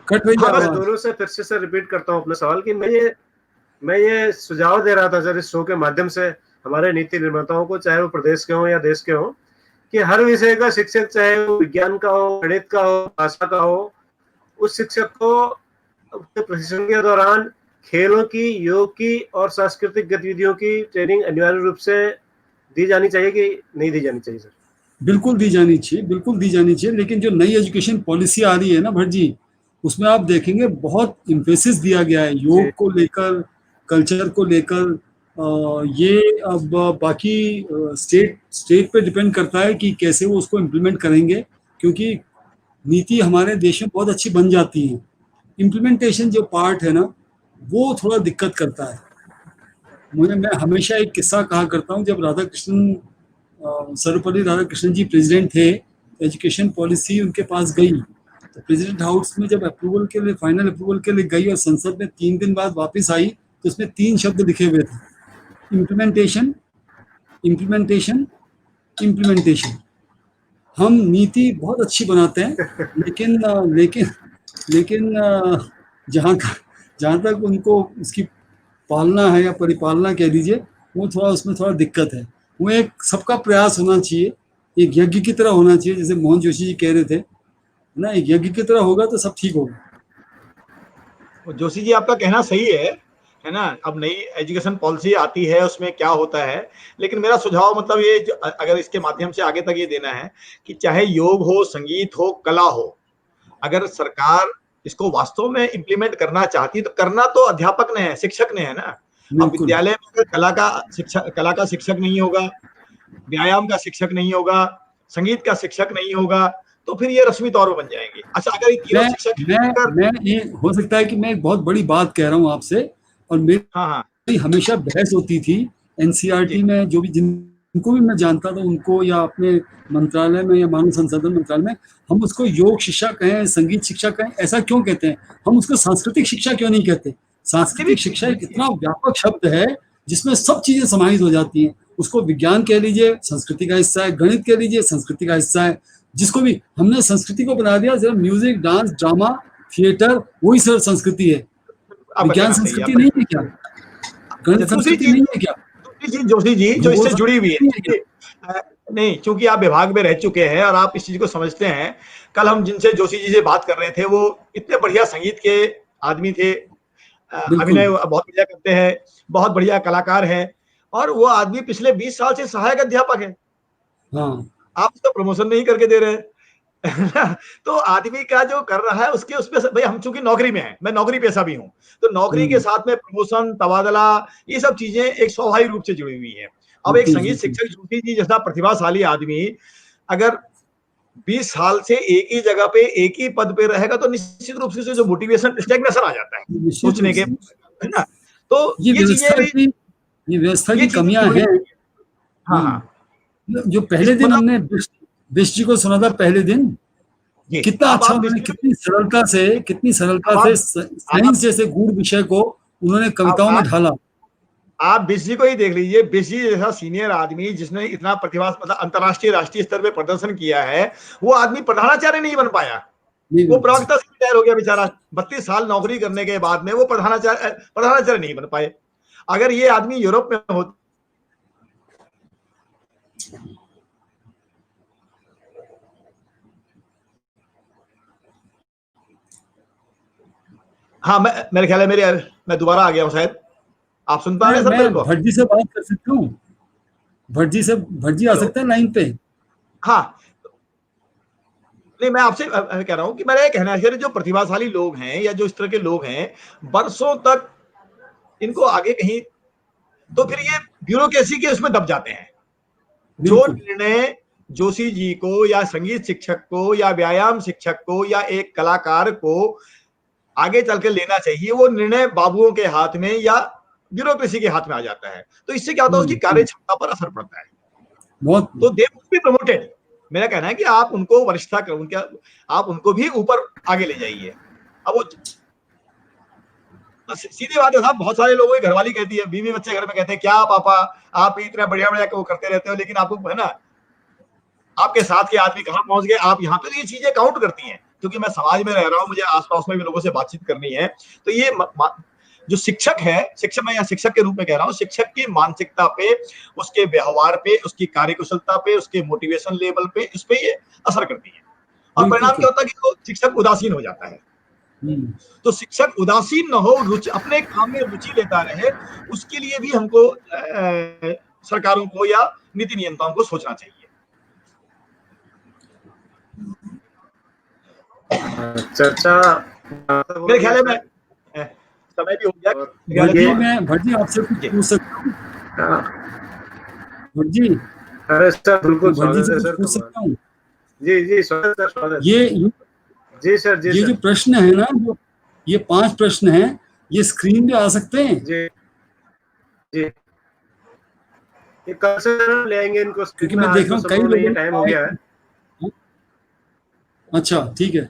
कट रही हाँ, है मैं आवाज। दोनों से फिर से सर रिपीट करता हूँ अपना सवाल कि मैं ये सुझाव दे रहा था सर इस शो के माध्यम से हमारे नीति निर्माताओं को, चाहे वो प्रदेश के हों या देश के हों, कि हर विषय का शिक्षक, चाहे वो विज्ञान का हो, गणित का हो, भाषा का हो, उस शिक्षक को अपने प्रशिक्षण के दौरान खेलों की, योग की और सांस्कृतिक गतिविधियों की ट्रेनिंग अनिवार्य रूप से दी जानी चाहिए कि नहीं दी जानी चाहिए सर? बिल्कुल दी जानी चाहिए, बिल्कुल दी जानी चाहिए, लेकिन जो नई एजुकेशन पॉलिसी आ रही है ना भट्ट जी, उसमें आप देखेंगे बहुत इम्फेसिस दिया गया है योग को लेकर, कल्चर को लेकर। ये अब बाकी स्टेट पे डिपेंड करता है कि कैसे वो उसको इम्प्लीमेंट करेंगे, क्योंकि नीति हमारे देश में बहुत अच्छी बन जाती है, इम्प्लीमेंटेशन जो पार्ट है ना वो थोड़ा दिक्कत करता है। मैं हमेशा एक किस्सा कहा करता हूँ, जब राधाकृष्णन सर्वपल्ली राधाकृष्णन जी प्रेसिडेंट थे, एजुकेशन पॉलिसी उनके पास गई, तो प्रेसिडेंट हाउस में जब अप्रूवल के लिए, फाइनल अप्रूवल के लिए गई और संसद में 3 दिन बाद वापस आई, तो उसमें 3 शब्द लिखे हुए थे, इम्प्लीमेंटेशन, इम्प्लीमेंटेशन, इम्प्लीमेंटेशन। हम नीति बहुत अच्छी बनाते हैं, लेकिन लेकिन जहाँ तक उनको उसकी पालना है या परिपालना कह लीजिए, वो थोड़ा उसमें थोड़ा दिक्कत है। वो एक सबका प्रयास होना चाहिए, एक यज्ञ की तरह होना चाहिए, जैसे मोहन जोशी जी कह रहे थे ना, एक यज्ञ की तरह होगा तो सब ठीक होगा। जोशी जी आपका कहना सही है ना। अब नई एजुकेशन पॉलिसी आती है, उसमें क्या होता है, लेकिन मेरा सुझाव मतलब ये अगर इसके माध्यम से आगे तक ये देना है कि चाहे योग हो, संगीत हो, कला हो, अगर सरकार इसको वास्तव में इम्प्लीमेंट करना चाहती है तो करना तो अध्यापक ने है, शिक्षक ने है ना। अब बिल्कुल। विद्यालय में अगर कला का शिक्षक नहीं होगा, व्यायाम का शिक्षक नहीं होगा, संगीत का शिक्षक नहीं होगा, तो फिर ये रस्मी तौर पर बन जाएंगे। अच्छा, अगर ये तीनों शिक्षक मैं ये हो सकता है कि मैं एक बहुत बड़ी बात कह रहा हूँ आपसे, और मेरी हाँ, हमेशा बहस होती थी एनसीईआरटी में, जो भी जिनको भी मैं जानता था उनको, या अपने मंत्रालय में या मानव संसाधन मंत्रालय में, हम उसको योग शिक्षा कहें, संगीत शिक्षा कहें, ऐसा क्यों कहते हैं? हम उसको सांस्कृतिक शिक्षा क्यों नहीं कहते? सांस्कृतिक शिक्षा एक इतना व्यापक शब्द है जिसमें सब चीजें समाहित हो जाती हैं। उसको विज्ञान कह लीजिए, संस्कृति का हिस्सा है, गणित कह लीजिए, संस्कृति का हिस्सा है। जिसको भी हमने संस्कृति को बना दिया सिर्फ म्यूजिक, डांस, ड्रामा, थिएटर, वही सिर्फ संस्कृति है। विज्ञान संस्कृति नहीं है क्या? गणित संस्कृति नहीं है क्या? जोशी जी जो इससे जुड़ी हुई है, नहीं, चूंकि आप विभाग में रह चुके हैं और आप इस चीज को समझते हैं। कल हम जिनसे जोशी जी से बात कर रहे थे, वो इतने बढ़िया संगीत के आदमी थे, अभिनय बहुत बढ़िया करते हैं, बहुत बढ़िया कलाकार है, और वो आदमी पिछले 20 साल से सहायक अध्यापक है। हाँ। आप उसका प्रमोशन नहीं करके दे रहे हैं। तो आदमी का जो कर रहा है उसके उसपे भाई, हम चूंकि नौकरी में हैं, मैं नौकरी पेशा भी हूं, तो नौकरी के साथ में प्रमोशन, तबादला, ये सब चीजें एक स्वाभाविक रूप से जुड़ी हुई है। अब एक संगीत शिक्षक जोशी जी जैसा प्रतिभाशाली आदमी अगर 20 साल से एक ही जगह पे, एक ही पद पे रहेगा, तो निश्चित रूप से जो मोटिवेशन, स्टैग्नेशन आ जाता है सोचने के, है ना। तो ये व्यवस्था की कमियां हैं। हाँ, जो पहले दिन हमने बिष्ट जी को सुना था, पहले दिन कितना अच्छा, उन्होंने कितनी सरलता से साइंस जैसे गूढ़ विषय को उन्होंने कविताओं में ढाला। आप बिष्ट जी को ही देख लीजिए, बिष्ट जी जैसा सीनियर आदमी जिसने इतना प्रतिभा, मतलब अंतर्राष्ट्रीय, राष्ट्रीय स्तर पे प्रदर्शन किया है, वो आदमी प्रधानाचार्य नहीं बन पाया। वो प्रवक्ता से रिटायर हो गया बेचारा। 32 साल नौकरी करने के बाद में वो प्रधानाचार्य नहीं बन पाए। अगर ये आदमी यूरोप में होता, हाँ, मेरे ख्याल है मैं दोबारा आ गया हूँ शायद। आप सुन पा रहे हैं सर मेरे को? भट्ट जी से बात कर सकता हूँ? भट्ट जी आ सकते हैं लाइन पे? हाँ, नहीं, मैं आपसे कह रहा हूँ कि मेरा ये कहना है, जो प्रतिभाशाली लोग हैं या जो इस तरह के लोग हैं, बरसों तक इनको आगे कहीं, तो फिर ये ब्यूरोक्रेसी के उसमें दब जाते हैं। जो निर्णय जोशी जी को या संगीत शिक्षक को या व्यायाम शिक्षक को या एक कलाकार को आगे चल के लेना चाहिए, वो निर्णय बाबुओं के हाथ में या ब्यूरोक्रेसी के हाथ में आ जाता है। तो इससे क्या होता है, उसकी कार्य क्षमता पर असर पड़ता है। बहुत तो दे मस्ट बी प्रमोटेड। मेरा कहना है कि आप उनको वरिष्ठता कर, उनका आप उनको भी ऊपर आगे ले जाइए। अब वो सीधी बात है साहब, बहुत सारे लोगों की घरवाली कहती है, बीवी बच्चे घर में कहते हैं, क्या पापा आप इतना बढ़िया बढ़िया वो करते रहते हो, लेकिन आपको है ना, आपके साथ के आदमी कहाँ पहुंच गए आप यहाँ पे। तो ये चीजें काउंट करती हैं, क्योंकि मैं समाज में रह रहा हूँ, मुझे आसपास में भी लोगों से बातचीत करनी है। तो ये जो शिक्षक है, शिक्षक मैं यहाँ शिक्षक के रूप में कह रहा हूँ, शिक्षक की मानसिकता पे, उसके व्यवहार पे, उसकी कार्यकुशलता पे, उसके मोटिवेशन लेवल पे, इस पे ये असर करती है। और बिल्कुल परिणाम सर। क्या होता है कि वो शिक्षक उदासीन हो जाता है। तो शिक्षक उदासीन न हो, रुचि अपने काम में रुचि लेता रहे, उसके लिए भी हमको सरकारों को या नीति नियंताओं को सोचना चाहिए। चर्चा मेरे ख्याल में समय भी हो गया। भट्ट मैं भट्ट जी आपसे कुछ पूछ सकता हूँ? भट्ट जी, अरे सर बिल्कुल भट्ट जी स्वागत से है कुछ सर। पूछ सकता हूँ? जी जी स्वागत सर, स्वागत। ये जी सर, जी ये सर। जो प्रश्न है ना, जो ये 5 प्रश्न हैं, ये स्क्रीन पे आ सकते हैं? जी जी, ये कल से ले आएंगे इनको क्योंकि स्क्रीन में, मैं आज देख तो रहा हूँ कई संभव नहीं है, लोगों टाइम हो गया है। अच्छा ठीक है,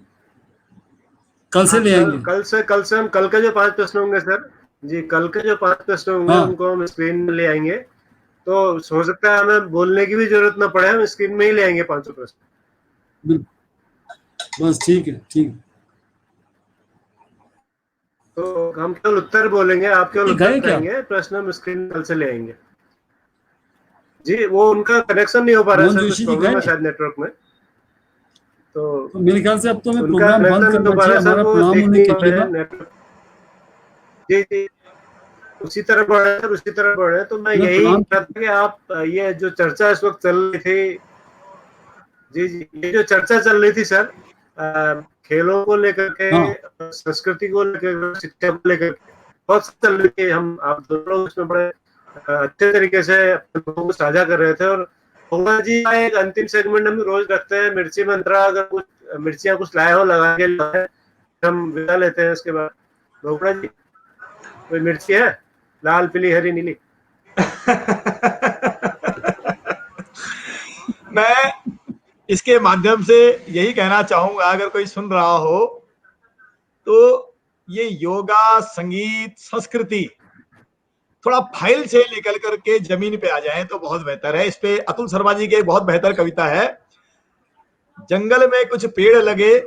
कल से ले आएंगे। कल से हम कल के जो 5 प्रश्न होंगे सर जी, कल के जो 5 प्रश्न होंगे उनको हम स्क्रीन में ले आएंगे। तो हो सकता है हमें बोलने की भी जरूरत ना पड़े, हम स्क्रीन में ही ले आएंगे 500 प्रश्न। बस ठीक है, ठीक। तो हम केवल उत्तर बोलेंगे, आप केवल उत्तर कहेंगे, प्रश्न हम स्क्रीन कल से ले आएंगे। जी वो उनका कनेक्शन नहीं हो पा रहा है सर, कुछ प्रॉब्लम है शायद नेटवर्क में। तो मेरे ख्याल से अब तो हमें उनका प्रोग्राम बंद करना चाहिए, हमारा प्रोग्राम होने के जी जी उसी तरह बढ़ रहे हैं, उसी तरह बढ़ रहे हैं। तो मैं यही कहता कि आप ये जो चर्चा इस वक्त चल रही थी, जी जी ये जो चर्चा चल रही थी सर, खेलों को लेकर के, संस्कृति को लेकर, शिक्षा को लेकर बहुत चल रही थी। हम आप दोनों लोग इसमें बड़े अच्छे तरीके से अपने लोगों को साझा कर रहे थे। और होगा जी का एक अंतिम सेगमेंट हम रोज रखते हैं, मिर्ची मंत्रा। अगर कुछ मिर्चियाँ कुछ लाए हो लगा के लाए, हम विदा लेते हैं। इसके बाद भोपड़ा जी कोई मिर्ची है, लाल पीली हरी नीली? मैं इसके माध्यम से यही कहना चाहूंगा, अगर कोई सुन रहा हो तो ये योगा, संगीत, संस्कृति थोड़ा फाइल से निकल करके जमीन पे आ जाए तो बहुत बेहतर है। इस पे अतुल शर्मा जी की एक बहुत बेहतर कविता है, जंगल में कुछ पेड़ लगे,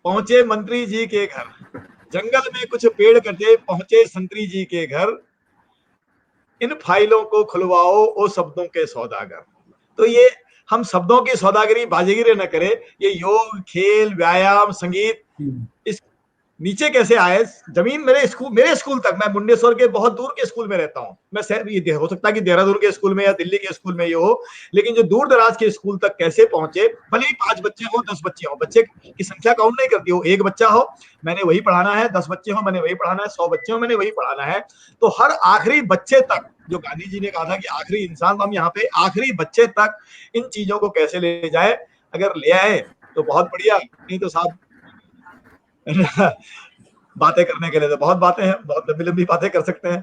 पहुंचे मंत्री जी के घर। जंगल में कुछ पेड़ कटे, पहुंचे संतरी जी के घर। इन फाइलों को खुलवाओ ओ शब्दों के सौदागर। तो ये हम शब्दों की सौदागरी, बाजीगरी न करें। ये योग, खेल, व्यायाम, संगीत इस नीचे कैसे आए जमीन। मेरे स्कूल तक, मैं मुंडेश्वर के बहुत दूर के स्कूल में रहता हूँ। मैं ये हो सकता है कि देहरादून के स्कूल में या दिल्ली के स्कूल में ये हो, लेकिन जो दूर दराज के स्कूल तक कैसे पहुंचे, भले ही 5 बच्चे हो, 10 बच्चे हो, बच्चे की संख्या काउंट नहीं करती हो। 1 बच्चा हो मैंने वही पढ़ाना है, 10 बच्चे हो मैंने वही पढ़ाना है, 100 बच्चे हो मैंने वही पढ़ाना है। तो हर आखिरी बच्चे तक, जो गांधी जी ने कहा था कि आखिरी इंसान, हम यहाँ पे आखिरी बच्चे तक इन चीजों को कैसे ले जाए, अगर ले आए तो बहुत बढ़िया। नहीं तो साहब बातें करने के लिए तो बहुत बातें हैं, बहुत लंबी लंबी बातें कर सकते हैं।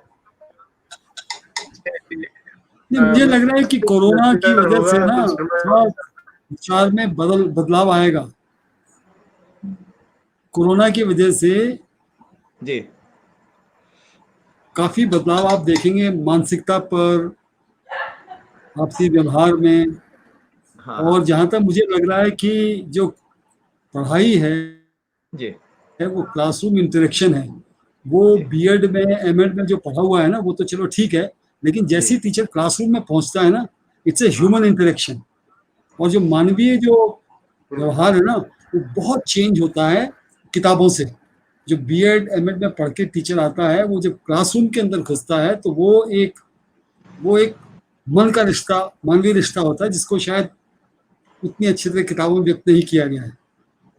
मुझे लग रहा है कि कोरोना की वजह से ना थोड़ा विचार में बदलाव आएगा। कोरोना की वजह से जी काफी बदलाव आप देखेंगे, मानसिकता पर, आपसी व्यवहार में। और जहां तक मुझे लग रहा है कि जो पढ़ाई है जी वो क्लासरूम इंटरेक्शन है। वो बीएड में, एमएड में जो पढ़ा हुआ है ना, वो तो चलो ठीक है, लेकिन जैसे टीचर क्लासरूम में पहुंचता है ना, इट्स ए ह्यूमन इंटरेक्शन। और जो मानवीय जो व्यवहार है ना, वो बहुत चेंज होता है किताबों से। जो बीएड एमएड में पढ़ के टीचर आता है, वो जब क्लासरूम के अंदर घुसता है तो वो एक मन का रिश्ता, मानवीय रिश्ता होता है, जिसको शायद उतनी अच्छी तरह किताबों में व्यक्त नहीं किया गया है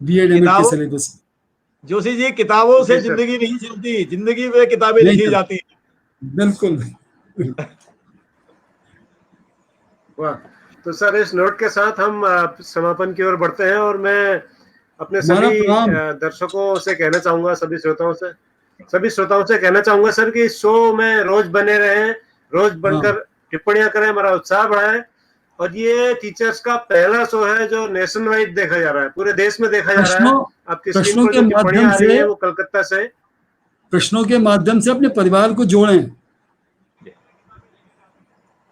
बीएड एमएड के सिलेबस में। जोशी जी, किताबों से जिंदगी नहीं चलती, जिंदगी में किताबें लिखी जाती हैं। बिल्कुल। वाह। तो सर इस नोट के साथ हम समापन की ओर बढ़ते हैं, और मैं अपने सभी दर्शकों से कहना चाहूंगा, सभी श्रोताओं से सभी श्रोताओं से कहना चाहूंगा सर कि इस शो में रोज बने रहें, रोज बनकर टिप्पणियां करें, हमारा उत्साह बढ़ाएं। और ये टीचर्स का पहला शो है जो नेशन वाइड देखा जा रहा है, पूरे देश में देखा जा रहा है। आपकी स्क्रीन पर जो टिप्पणियां आ रही है वो कलकत्ता से। प्रश्नों के माध्यम से अपने परिवार को जोड़ें,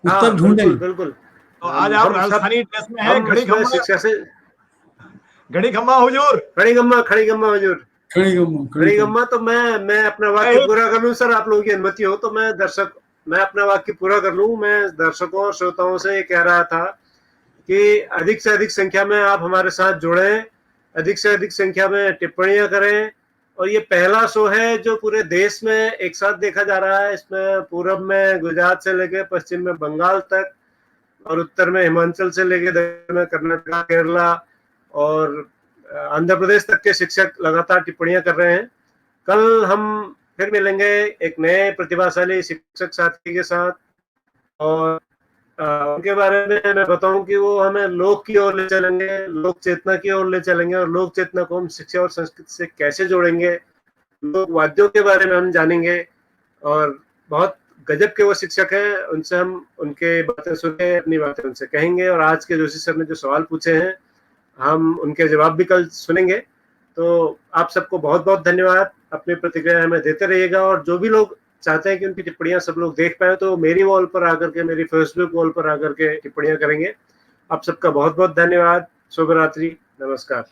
उत्तर ढूंढें। बिल्कुल। तो आज आप राजस्थानी ड्रेस में हैं, घड़ी खम्मा शिक्षा से घड़ी खम्मा हुजूर, खड़ी गम्मा हुजूर, खड़ी गम्मा। तो मैं अपना वाक्य पूरा कर लूं सर, आप लोगों की अनुमति हो तो मैं अपना वाक्य पूरा कर लूं। मैं दर्शकों और श्रोताओं से कह रहा था कि अधिक से अधिक संख्या में आप हमारे साथ जुड़ें, अधिक से अधिक संख्या में टिप्पणियां करें। और ये पहला शो है जो पूरे देश में एक साथ देखा जा रहा है। इसमें पूरब में गुजरात से लेके पश्चिम में बंगाल तक, और उत्तर में हिमाचल से लेके दक्षिण में कर्नाटक, केरला और आंध्र प्रदेश तक के शिक्षक लगातार टिप्पणियां कर रहे हैं। कल हम फिर मिलेंगे एक नए प्रतिभाशाली शिक्षक साथी के साथ, और उनके बारे में मैं बताऊं कि वो हमें लोक की ओर ले चलेंगे, लोक चेतना की ओर ले चलेंगे, और लोक चेतना को हम शिक्षा और संस्कृति से कैसे जोड़ेंगे। लोक वाद्यों के बारे में हम जानेंगे, और बहुत गजब के वो शिक्षक हैं। उनसे हम उनके बातें सुने, अपनी बातें उनसे कहेंगे। और आज के जोशी सर ने जो सवाल पूछे हैं हम उनके जवाब भी कल सुनेंगे। तो आप सबको बहुत बहुत धन्यवाद। अपनी प्रतिक्रिया हमें देते रहिएगा, और जो भी लोग चाहते हैं कि उनकी टिप्पणियां सब लोग देख पाए तो मेरी वॉल पर आकर के, मेरी फेसबुक वॉल पर आकर के टिप्पणियां करेंगे। आप सबका बहुत बहुत धन्यवाद। शुभ रात्रि, नमस्कार।